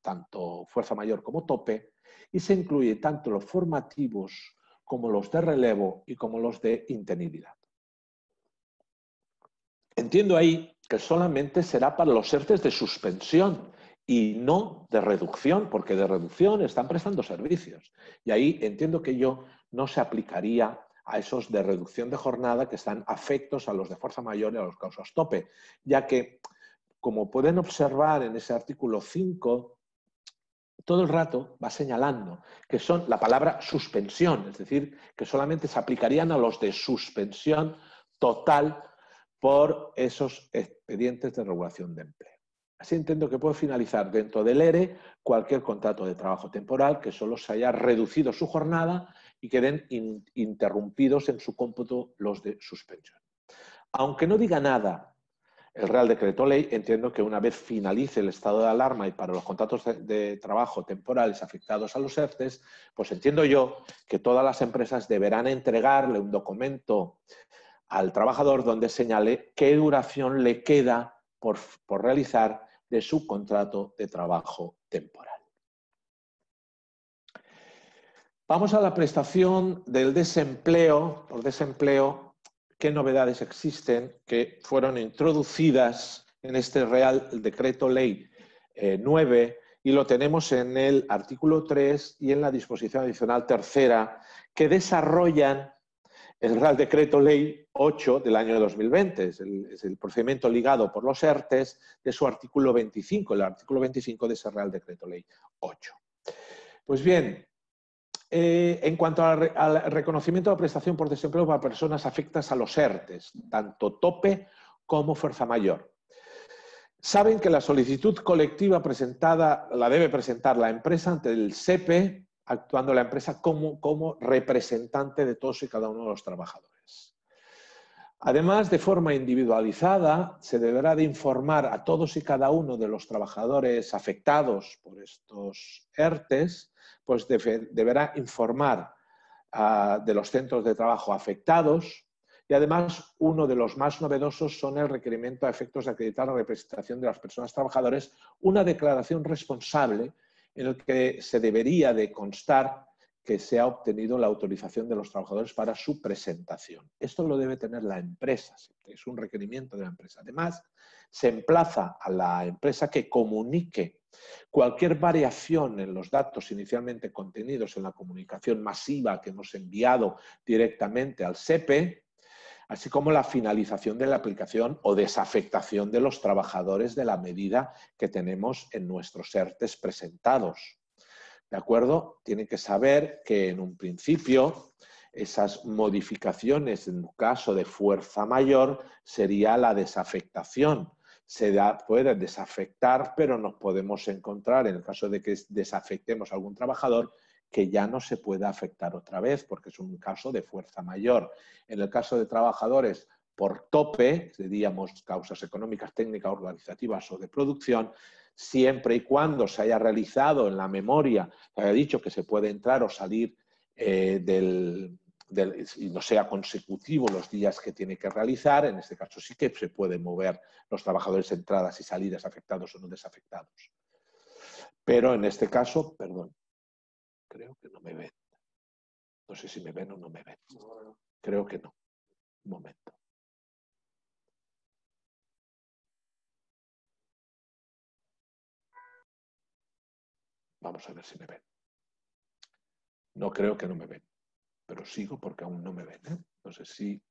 tanto fuerza mayor como tope, y se incluye tanto los formativos como los de relevo y como los de interinidad. Entiendo ahí que solamente será para los ERTES de suspensión y no de reducción, porque de reducción están prestando servicios. Y ahí entiendo que ello no se aplicaría a esos de reducción de jornada que están afectos a los de fuerza mayor y a los causas tope, ya que, como pueden observar en ese artículo 5, todo el rato va señalando que son la palabra suspensión, es decir, que solamente se aplicarían a los de suspensión total por esos expedientes de regulación de empleo. Así entiendo que puede finalizar dentro del ERE cualquier contrato de trabajo temporal que solo se haya reducido su jornada y queden interrumpidos en su cómputo los de suspensión. Aunque no diga nada el Real Decreto Ley, entiendo que una vez finalice el estado de alarma y para los contratos de trabajo temporales afectados a los ERTES, pues entiendo yo que todas las empresas deberán entregarle un documento al trabajador donde señale qué duración le queda por realizar de su contrato de trabajo temporal. Vamos a la prestación del desempleo. Por desempleo, ¿qué novedades existen que fueron introducidas en este Real Decreto Ley 9 y lo tenemos en el artículo 3 y en la disposición adicional tercera que desarrollan el Real Decreto Ley 8 del año 2020, es el procedimiento ligado por los ERTES de su artículo 25, el artículo 25 de ese Real Decreto Ley 8. Pues bien, en cuanto al reconocimiento de la prestación por desempleo para personas afectas a los ERTES, tanto tope como fuerza mayor. Saben que la solicitud colectiva presentada la debe presentar la empresa ante el SEPE, actuando la empresa como representante de todos y cada uno de los trabajadores. Además, de forma individualizada, se deberá de informar a todos y cada uno de los trabajadores afectados por estos ERTES, pues deberá informar de los centros de trabajo afectados y además uno de los más novedosos son el requerimiento a efectos de acreditar la representación de las personas trabajadoras, una declaración responsable en el que se debería de constar que se ha obtenido la autorización de los trabajadores para su presentación. Esto lo debe tener la empresa, es un requerimiento de la empresa. Además, se emplaza a la empresa que comunique cualquier variación en los datos inicialmente contenidos en la comunicación masiva que hemos enviado directamente al SEPE, así como la finalización de la aplicación o desafectación de los trabajadores de la medida que tenemos en nuestros ERTES presentados. ¿De acuerdo? Tienen que saber que en un principio esas modificaciones, en caso de fuerza mayor, sería la desafectación. Puede desafectar, pero nos podemos encontrar, en el caso de que desafectemos a algún trabajador, que ya no se pueda afectar otra vez, porque es un caso de fuerza mayor. En el caso de trabajadores por tope, diríamos causas económicas, técnicas, organizativas o de producción, siempre y cuando se haya realizado en la memoria, se haya dicho que se puede entrar o salir y no sea consecutivo los días que tiene que realizar, en este caso sí que se pueden mover los trabajadores entradas y salidas afectados o no desafectados. Pero en este caso, perdón, creo que no me ven. No sé si me ven o no me ven. Creo que no. Un momento. Vamos a ver si me ven. No creo que no me ven, pero sigo porque aún no me ven, ¿eh? No sé si...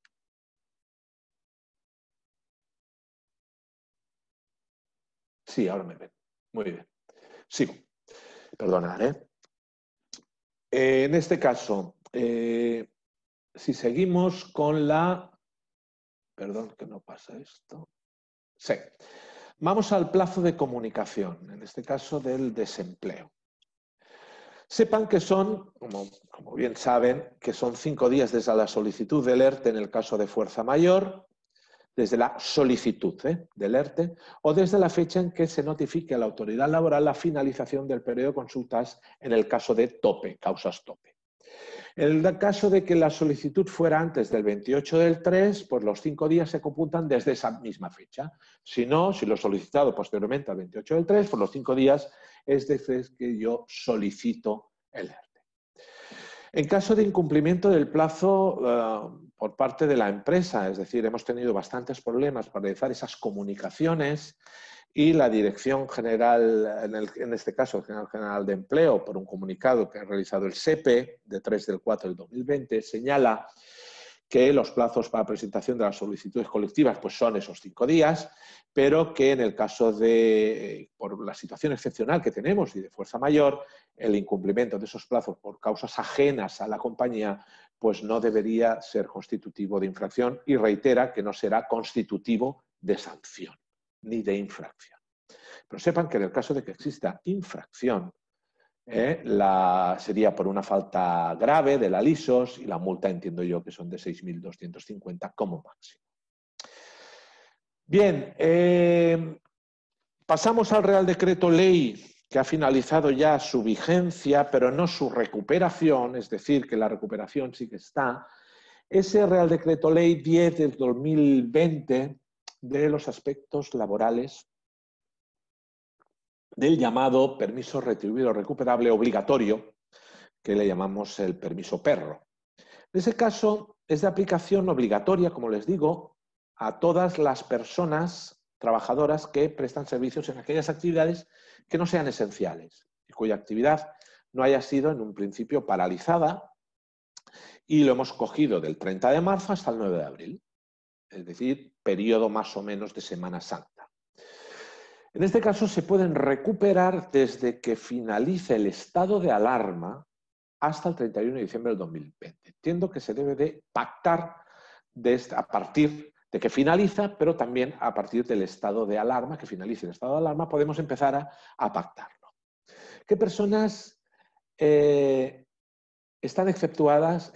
Sí, ahora me ven. Muy bien. Sigo. Perdonad, ¿eh? En este caso, si seguimos con la... Perdón, que no pasa esto. Sí. Vamos al plazo de comunicación, en este caso del desempleo. Sepan que son, como bien saben, que son 5 días desde la solicitud del ERTE en el caso de fuerza mayor, desde la solicitud del ERTE o desde la fecha en que se notifique a la autoridad laboral la finalización del periodo de consultas en el caso de tope, causas tope. En el caso de que la solicitud fuera antes del 28 del 3, pues los 5 días se computan desde esa misma fecha. Si no, si lo he solicitado posteriormente al 28 del 3, pues los 5 días es desde que yo solicito el ERTE. En caso de incumplimiento del plazo por parte de la empresa, es decir, hemos tenido bastantes problemas para realizar esas comunicaciones y la Dirección General, en este caso el General de Empleo, por un comunicado que ha realizado el SEPE de 3 del 4 del 2020, señala que los plazos para presentación de las solicitudes colectivas pues son esos 5 días, pero que en el caso de, por la situación excepcional que tenemos y de fuerza mayor, el incumplimiento de esos plazos por causas ajenas a la compañía pues no debería ser constitutivo de infracción y reitera que no será constitutivo de sanción ni de infracción. Pero sepan que en el caso de que exista infracción, sería por una falta grave de la LISOS y la multa entiendo yo que son de 6.250 como máximo. Bien, pasamos al Real Decreto Ley que ha finalizado ya su vigencia, pero no su recuperación, es decir, que la recuperación sí que está. Ese Real Decreto Ley 10 del 2020 de los aspectos laborales del llamado permiso retribuido recuperable obligatorio, que le llamamos el permiso perro. En ese caso, es de aplicación obligatoria, como les digo, a todas las personas trabajadoras que prestan servicios en aquellas actividades que no sean esenciales y cuya actividad no haya sido en un principio paralizada, y lo hemos cogido del 30 de marzo hasta el 9 de abril, es decir, periodo más o menos de Semana Santa. En este caso se pueden recuperar desde que finalice el estado de alarma hasta el 31 de diciembre del 2020. Entiendo que se debe de pactar a partir de que finaliza, pero también a partir del estado de alarma, que finalice el estado de alarma, podemos empezar a pactarlo. ¿Qué personas están exceptuadas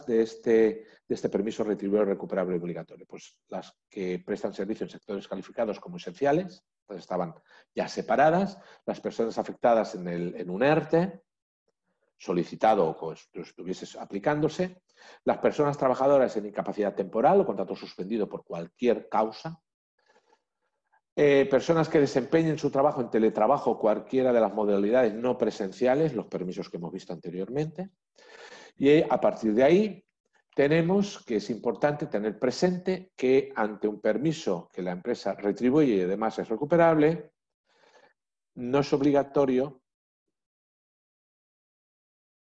de este permiso retribuido recuperable obligatorio? Pues las que prestan servicio en sectores calificados como esenciales, pues estaban ya separadas, las personas afectadas en un ERTE, solicitado o pues, estuviese aplicándose, las personas trabajadoras en incapacidad temporal o contrato suspendido por cualquier causa, personas que desempeñen su trabajo en teletrabajo o cualquiera de las modalidades no presenciales, los permisos que hemos visto anteriormente. Y a partir de ahí tenemos que es importante tener presente que ante un permiso que la empresa retribuye y además es recuperable, no es obligatorio,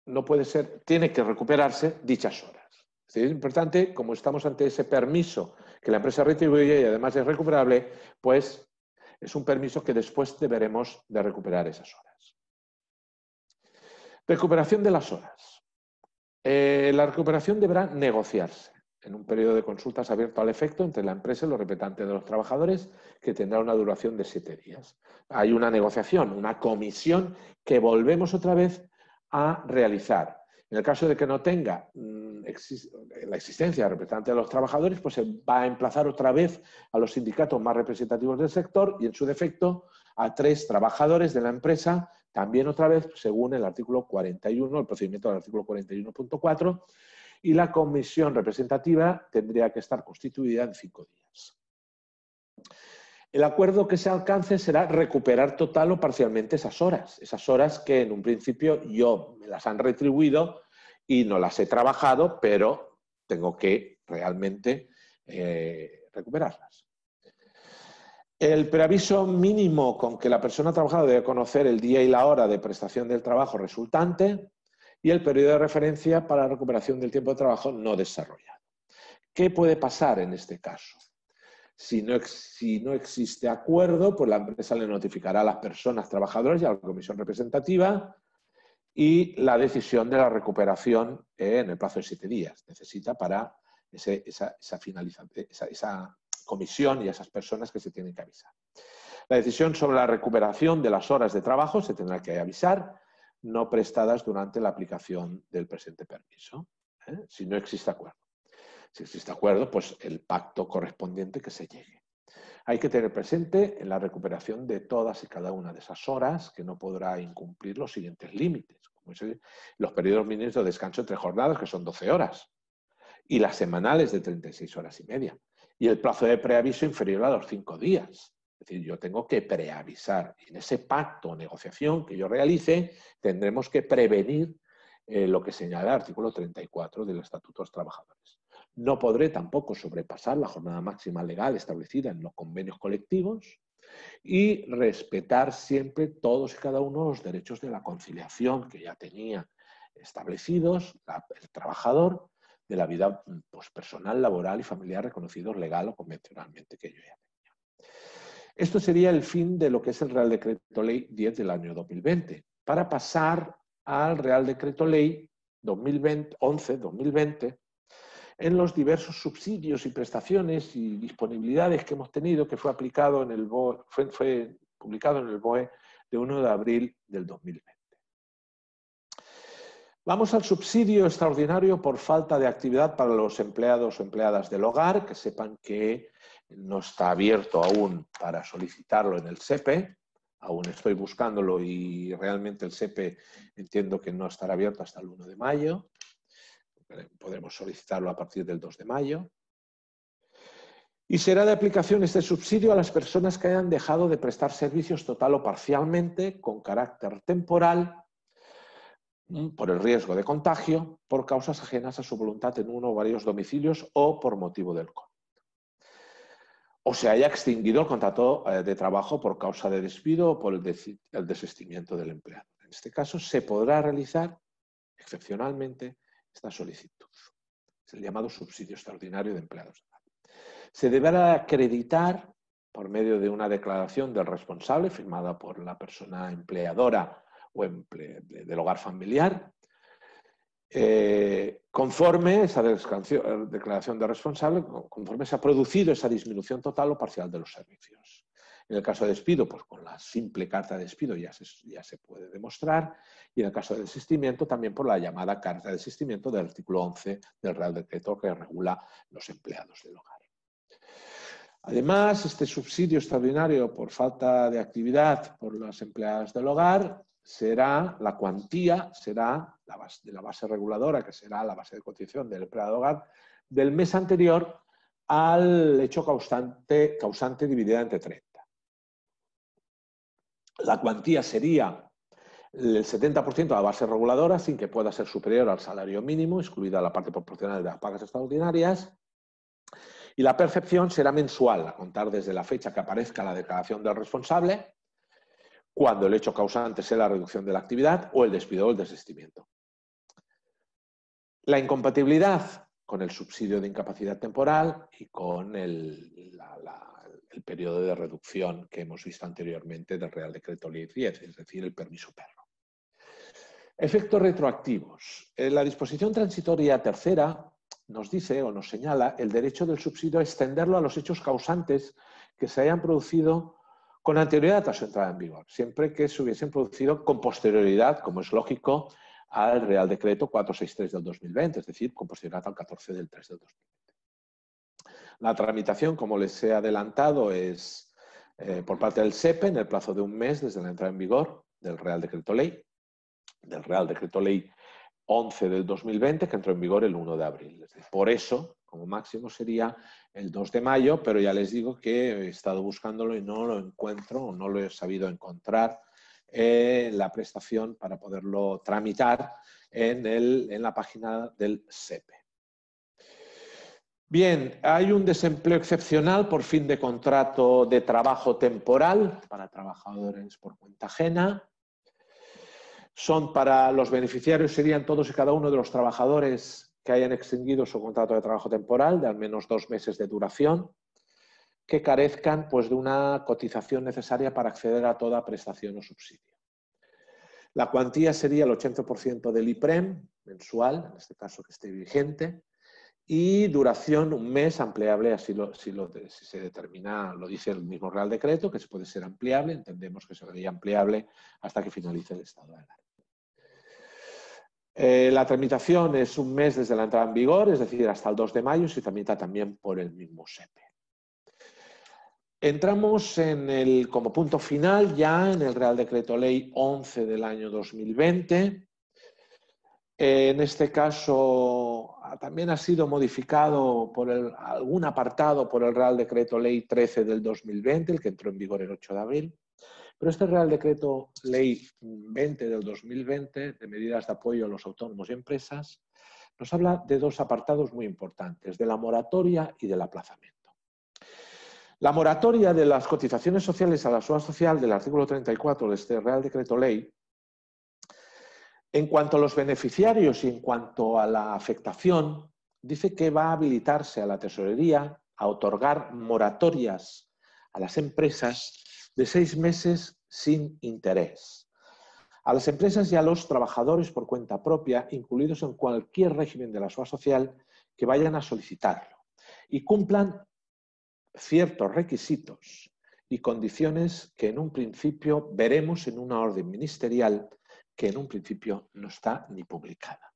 no puede ser, tiene que recuperarse dichas horas. Es importante, como estamos ante ese permiso que la empresa retribuye y además es recuperable, pues es un permiso que después deberemos de recuperar esas horas. Recuperación de las horas. La recuperación deberá negociarse en un periodo de consultas abierto al efecto entre la empresa y los representantes de los trabajadores, que tendrá una duración de 7 días. Hay una negociación, una comisión que volvemos otra vez a realizar. En el caso de que no tenga la existencia de representantes de los trabajadores, pues se va a emplazar otra vez a los sindicatos más representativos del sector y, en su defecto, a 3 trabajadores de la empresa, también otra vez según el artículo 41, el procedimiento del artículo 41.4, y la comisión representativa tendría que estar constituida en 5 días. El acuerdo que se alcance será recuperar total o parcialmente esas horas que en un principio yo me las han retribuido y no las he trabajado, pero tengo que realmente recuperarlas. El preaviso mínimo con que la persona trabajadora debe conocer el día y la hora de prestación del trabajo resultante y el periodo de referencia para la recuperación del tiempo de trabajo no desarrollado. ¿Qué puede pasar en este caso? Si no existe acuerdo, pues la empresa le notificará a las personas trabajadoras y a la comisión representativa y la decisión de la recuperación en el plazo de 7 días. Necesita para esa comisión y a esas personas que se tienen que avisar. La decisión sobre la recuperación de las horas de trabajo se tendrá que avisar, no prestadas durante la aplicación del presente permiso, si no existe acuerdo. Si existe acuerdo, pues el pacto correspondiente que se llegue. Hay que tener presente en la recuperación de todas y cada una de esas horas que no podrá incumplir los siguientes límites, como es los periodos mínimos de descanso entre jornadas, que son 12 horas, y las semanales de 36 horas y media, y el plazo de preaviso inferior a los 5 días. Es decir, yo tengo que preavisar. Y en ese pacto o negociación que yo realice, tendremos que prevenir lo que señala el artículo 34 del Estatuto de los Trabajadores. No podré tampoco sobrepasar la jornada máxima legal establecida en los convenios colectivos y respetar siempre todos y cada uno de los derechos de la conciliación que ya tenía establecidos el trabajador de la vida pues, personal, laboral y familiar reconocidos legal o convencionalmente que yo ya tenía. Esto sería el fin de lo que es el Real Decreto Ley 10 del año 2020, para pasar al Real Decreto Ley 11-2020 en los diversos subsidios y prestaciones y disponibilidades que hemos tenido, que fue aplicado en el BOE, fue publicado en el BOE de 1 de abril del 2020. Vamos al subsidio extraordinario por falta de actividad para los empleados o empleadas del hogar, que sepan que no está abierto aún para solicitarlo en el SEPE. Aún estoy buscándolo y realmente el SEPE entiendo que no estará abierto hasta el 1 de mayo. Podremos solicitarlo a partir del 2 de mayo. Y será de aplicación este subsidio a las personas que hayan dejado de prestar servicios total o parcialmente con carácter temporal por el riesgo de contagio, por causas ajenas a su voluntad en uno o varios domicilios o por motivo del COVID. O se haya extinguido el contrato de trabajo por causa de despido o por el desistimiento del empleado. En este caso se podrá realizar excepcionalmente esta solicitud. Es el llamado subsidio extraordinario de empleados. Se deberá acreditar por medio de una declaración del responsable firmada por la persona empleadora o del hogar familiar, conforme esa declaración de responsable, conforme se ha producido esa disminución total o parcial de los servicios. En el caso de despido, pues con la simple carta de despido ya se puede demostrar, y en el caso de desistimiento también por la llamada carta de desistimiento del artículo 11 del Real Decreto que regula los empleados del hogar. Además, este subsidio extraordinario por falta de actividad por las empleadas del hogar la cuantía será de la base reguladora, que será la base de cotización del empleado del hogar, del mes anterior al hecho causante dividida entre 30. La cuantía sería el 70% de la base reguladora sin que pueda ser superior al salario mínimo, excluida la parte proporcional de las pagas extraordinarias. Y la percepción será mensual, a contar desde la fecha que aparezca la declaración del responsable, cuando el hecho causante sea la reducción de la actividad o el despido o el desistimiento. La incompatibilidad con el subsidio de incapacidad temporal y con el periodo de reducción que hemos visto anteriormente del Real Decreto Ley 10, es decir, el permiso perro. Efectos retroactivos. La disposición transitoria tercera nos dice o nos señala el derecho del subsidio a extenderlo a los hechos causantes que se hayan producido con anterioridad a su entrada en vigor, siempre que se hubiesen producido con posterioridad, como es lógico, al Real Decreto 463 del 2020, es decir, con posterioridad al 14 del 3 del 2020. La tramitación, como les he adelantado, es por parte del SEPE en el plazo de un mes desde la entrada en vigor del Real Decreto Ley 11 del 2020, que entró en vigor el 1 de abril. Es decir, por eso, como máximo, sería el 2 de mayo, pero ya les digo que he estado buscándolo y no lo encuentro, o no lo he sabido encontrar la prestación para poderlo tramitar en la página del SEPE. Bien, hay un desempleo excepcional por fin de contrato de trabajo temporal para trabajadores por cuenta ajena. Son para los beneficiarios, serían todos y cada uno de los trabajadores que hayan extinguido su contrato de trabajo temporal de al menos 2 meses de duración, que carezcan pues, de una cotización necesaria para acceder a toda prestación o subsidio. La cuantía sería el 80% del IPREM mensual, en este caso que esté vigente, y duración un mes ampliable, así si se determina, lo dice el mismo Real Decreto, que se puede ser ampliable, entendemos que sería ampliable hasta que finalice el estado de alarma. La tramitación es un mes desde la entrada en vigor, es decir, hasta el 2 de mayo, se tramita también por el mismo SEPE. Entramos como punto final ya en el Real Decreto Ley 11 del año 2020. En este caso también ha sido modificado por algún apartado por el Real Decreto Ley 13 del 2020, el que entró en vigor el 8 de abril. Pero este Real Decreto Ley 20 del 2020, de medidas de apoyo a los autónomos y empresas, nos habla de 2 apartados muy importantes, de la moratoria y del aplazamiento. La moratoria de las cotizaciones sociales a la seguridad social del artículo 34 de este Real Decreto Ley, en cuanto a los beneficiarios y en cuanto a la afectación, dice que va a habilitarse a la Tesorería a otorgar moratorias a las empresas de 6 meses sin interés. A las empresas y a los trabajadores por cuenta propia, incluidos en cualquier régimen de la seguridad social, que vayan a solicitarlo y cumplan ciertos requisitos y condiciones que en un principio veremos en una orden ministerial que en un principio no está ni publicada.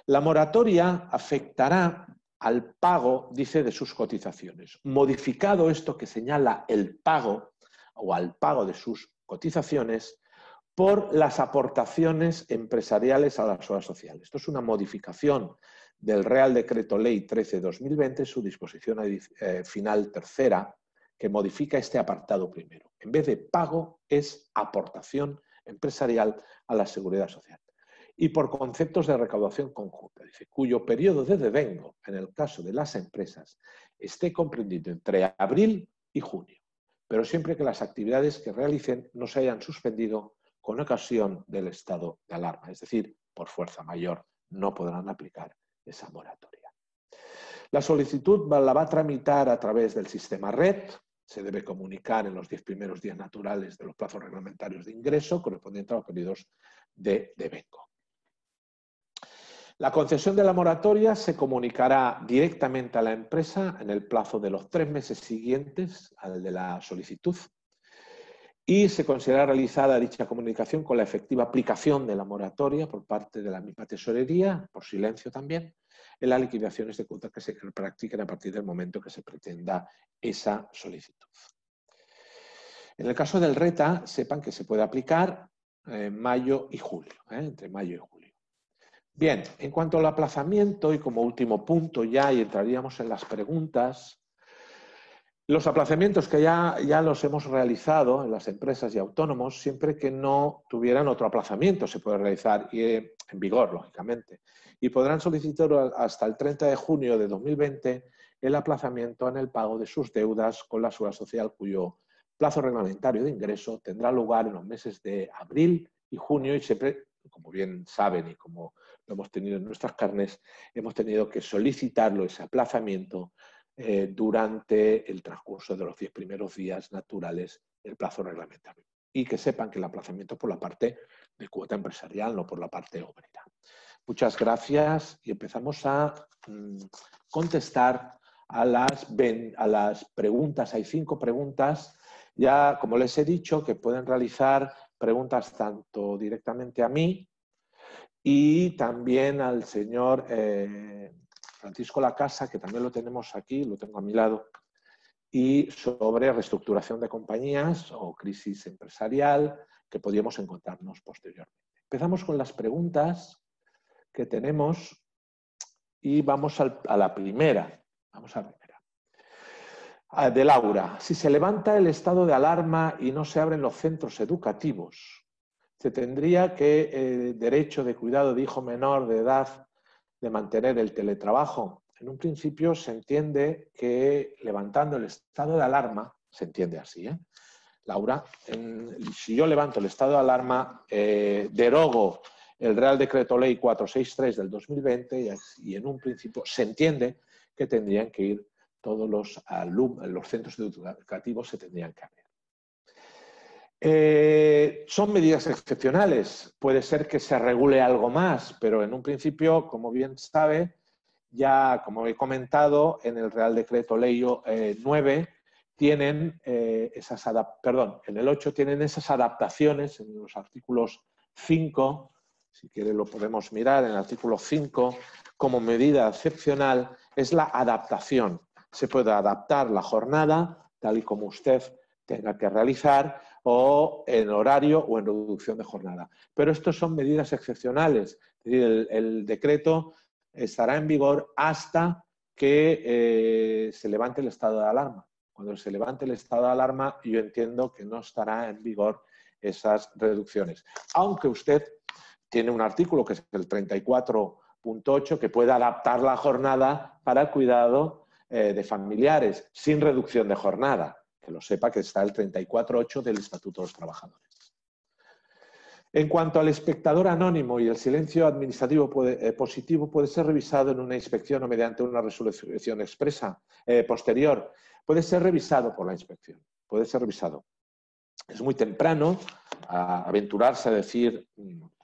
La moratoria afectará al pago, dice, de sus cotizaciones. Modificado esto que señala el pago o al pago de sus cotizaciones por las aportaciones empresariales a la seguridad social. Esto es una modificación del Real Decreto Ley 13/2020, su disposición final tercera, que modifica este apartado primero. En vez de pago, es aportación empresarial a la seguridad social. Y por conceptos de recaudación conjunta, dice, cuyo periodo de devengo, en el caso de las empresas, esté comprendido entre abril y junio, pero siempre que las actividades que realicen no se hayan suspendido con ocasión del estado de alarma, es decir, por fuerza mayor, no podrán aplicar esa moratoria. La solicitud la va a tramitar a través del sistema RED, se debe comunicar en los 10 primeros días naturales de los plazos reglamentarios de ingreso correspondientes a los periodos de devengo. La concesión de la moratoria se comunicará directamente a la empresa en el plazo de los 3 meses siguientes al de la solicitud y se considera realizada dicha comunicación con la efectiva aplicación de la moratoria por parte de la misma tesorería, por silencio también, en las liquidaciones de cuotas que se practiquen a partir del momento que se pretenda esa solicitud. En el caso del RETA, sepan que se puede aplicar mayo y julio, entre mayo y julio. Bien, en cuanto al aplazamiento, y como último punto ya, y entraríamos en las preguntas, los aplazamientos que ya los hemos realizado en las empresas y autónomos, siempre que no tuvieran otro aplazamiento, se puede realizar y en vigor, lógicamente. Y podrán solicitar hasta el 30 de junio de 2020 el aplazamiento en el pago de sus deudas con la seguridad social, cuyo plazo reglamentario de ingreso tendrá lugar en los meses de abril y junio, y siempre, como bien saben y como lo hemos tenido en nuestras carnes, hemos tenido que solicitarlo, ese aplazamiento, durante el transcurso de los 10 primeros días naturales del plazo reglamentario. y que sepan que el aplazamiento por la parte de cuota empresarial, no por la parte obrera. Muchas gracias y empezamos a contestar a las preguntas. Hay 5 preguntas. Ya, como les he dicho, que pueden realizar preguntas tanto directamente a mí y también al señor Francisco Lacasa, que también lo tenemos aquí, lo tengo a mi lado, y sobre reestructuración de compañías o crisis empresarial que podríamos encontrarnos posteriormente. Empezamos con las preguntas que tenemos y vamos a la primera. Vamos a la primera. De Laura. Si se levanta el estado de alarma y no se abren los centros educativos, se tendría que derecho de cuidado de hijo menor de edad de mantener el teletrabajo. En un principio se entiende que levantando el estado de alarma, se entiende así, Laura, si yo levanto el estado de alarma, derogo el Real Decreto Ley 463 del 2020 y en un principio se entiende que tendrían que ir todos los centros educativos se tendrían que abrir. Son medidas excepcionales. Puede ser que se regule algo más, pero en un principio, como bien sabe, ya como he comentado, en el Real Decreto Ley 9 tienen en el 8 tienen esas adaptaciones en los artículos 5, si quiere lo podemos mirar, en el artículo 5, como medida excepcional, es la adaptación. Se puede adaptar la jornada, tal y como usted tenga que realizar, o en horario o en reducción de jornada. Pero estos son medidas excepcionales. Es decir, el decreto estará en vigor hasta que se levante el estado de alarma. Cuando se levante el estado de alarma, yo entiendo que no estará en vigor esas reducciones. Aunque usted tiene un artículo, que es el 34.8, que puede adaptar la jornada para el cuidado de familiares, sin reducción de jornada. Que lo sepa, que está el 34.8 del Estatuto de los Trabajadores. En cuanto al espectador anónimo y el silencio administrativo positivo, puede ser revisado en una inspección o mediante una resolución expresa posterior. Puede ser revisado por la inspección. Puede ser revisado. Es muy temprano aventurarse a decir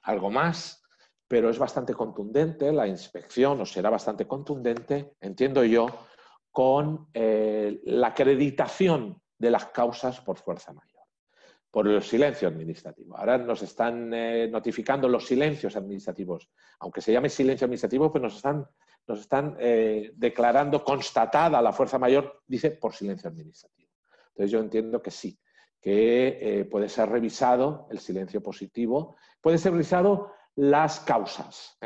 algo más, pero es bastante contundente la inspección, o será bastante contundente, entiendo yo, con la acreditación de las causas por fuerza mayor, por el silencio administrativo. Ahora nos están notificando los silencios administrativos. Aunque se llame silencio administrativo, pues nos están declarando constatada la fuerza mayor, dice, por silencio administrativo. Entonces yo entiendo que sí, que puede ser revisado el silencio positivo, puede ser revisado las causas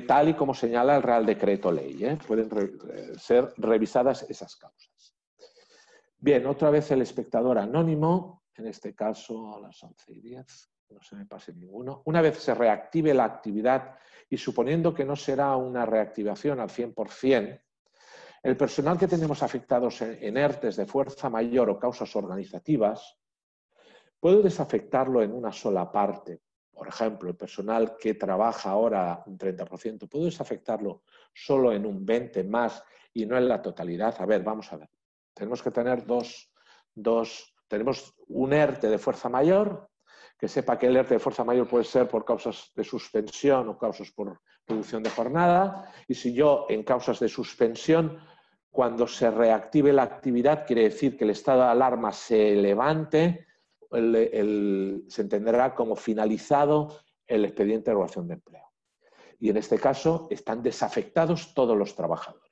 tal y como señala el Real Decreto Ley. Pueden ser revisadas esas causas. Bien, otra vez el espectador anónimo, en este caso a las 11:10, no se me pase ninguno. Una vez se reactive la actividad y suponiendo que no será una reactivación al 100%, el personal que tenemos afectados en ERTES de fuerza mayor o causas organizativas, puedo desafectarlo en una sola parte. Por ejemplo, el personal que trabaja ahora un 30%, ¿puedo desafectarlo solo en un 20% más y no en la totalidad? A ver, vamos a ver. Tenemos que tener tenemos un ERTE de fuerza mayor, que sepa que el ERTE de fuerza mayor puede ser por causas de suspensión o causas por reducción de jornada, y si yo en causas de suspensión, cuando se reactive la actividad, quiere decir que el estado de alarma se levante, se entenderá como finalizado el expediente de regulación de empleo. Y en este caso están desafectados todos los trabajadores.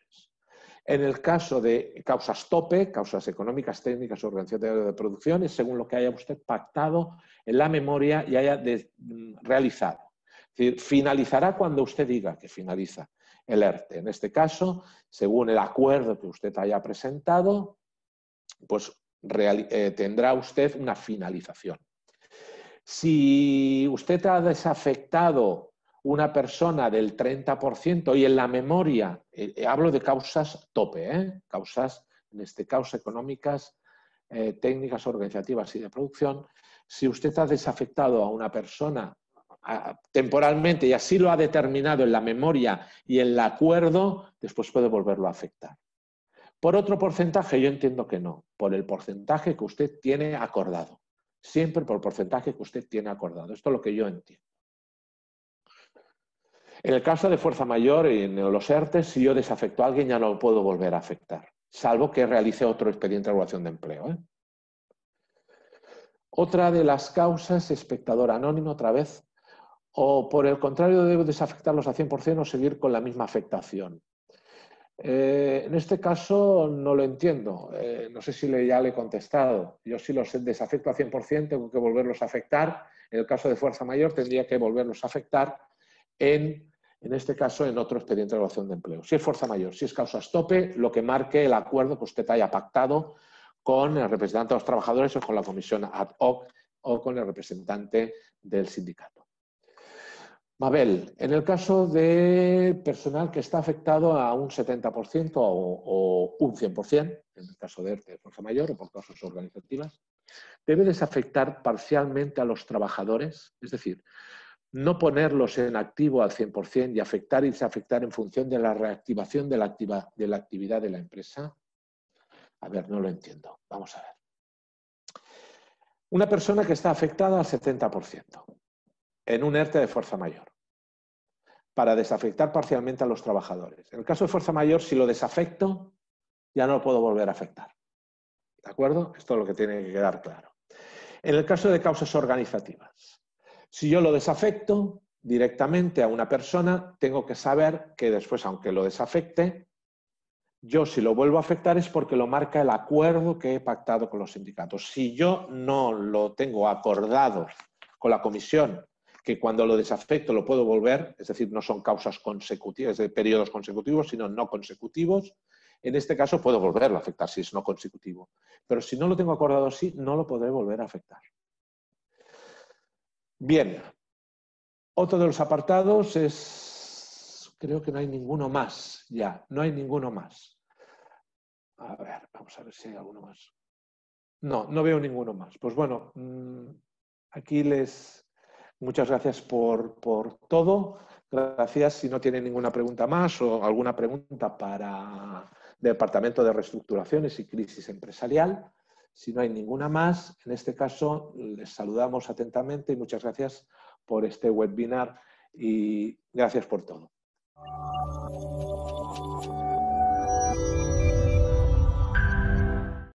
En el caso de causas tope, causas económicas, técnicas o organizativas de producción, es según lo que haya usted pactado en la memoria y haya realizado. Es decir, finalizará cuando usted diga que finaliza el ERTE. En este caso, según el acuerdo que usted haya presentado, pues tendrá usted una finalización. Si usted ha desafectado una persona del 30% y en la memoria, hablo de causas tope, causas, en este caso económicas, técnicas, organizativas y de producción, si usted ha desafectado a una persona temporalmente y así lo ha determinado en la memoria y en el acuerdo, después puede volverlo a afectar. Por otro porcentaje, yo entiendo que no, por el porcentaje que usted tiene acordado. siempre por el porcentaje que usted tiene acordado. Esto es lo que yo entiendo. En el caso de fuerza mayor y en los ERTE, si yo desafecto a alguien ya no lo puedo volver a afectar, salvo que realice otro expediente de regulación de empleo, ¿eh? Otra de las causas, espectador anónimo, otra vez, o por el contrario debo desafectarlos al 100% o seguir con la misma afectación. En este caso no lo entiendo, no sé si ya le he contestado. Yo si los desafecto al 100% tengo que volverlos a afectar. En el caso de fuerza mayor tendría que volverlos a afectar en este caso en otro expediente de regulación de empleo. Si es fuerza mayor, si es causas tope, lo que marque el acuerdo que usted haya pactado con el representante de los trabajadores o con la comisión ad hoc o con el representante del sindicato. Mabel, en el caso de personal que está afectado a un 70% o un 100%, en el caso de ERTE de fuerza mayor o por causas organizativas, debe desafectar parcialmente a los trabajadores, es decir, no ponerlos en activo al 100% y afectar y desafectar en función de la reactivación de la actividad de la empresa. A ver, no lo entiendo. Vamos a ver. Una persona que está afectada al 70% en un ERTE de fuerza mayor para desafectar parcialmente a los trabajadores. En el caso de fuerza mayor, si lo desafecto, ya no lo puedo volver a afectar. ¿De acuerdo? Esto es lo que tiene que quedar claro. En el caso de causas organizativas, si yo lo desafecto directamente a una persona, tengo que saber que después, aunque lo desafecte, yo si lo vuelvo a afectar es porque lo marca el acuerdo que he pactado con los sindicatos. Si yo no lo tengo acordado con la comisión, que cuando lo desafecto lo puedo volver, es decir, no son causas consecutivas, de periodos consecutivos, sino no consecutivos, en este caso puedo volverlo a afectar si es no consecutivo. Pero si no lo tengo acordado así, no lo podré volver a afectar. Bien, otro de los apartados es, creo que no hay ninguno más ya, no hay ninguno más. A ver, vamos a ver si hay alguno más. No, no veo ninguno más. Pues bueno, aquí muchas gracias por todo. Gracias. Si no tienen ninguna pregunta más o alguna pregunta para el Departamento de Reestructuraciones y Crisis Empresarial. Si no hay ninguna más, en este caso les saludamos atentamente y muchas gracias por este webinar y gracias por todo.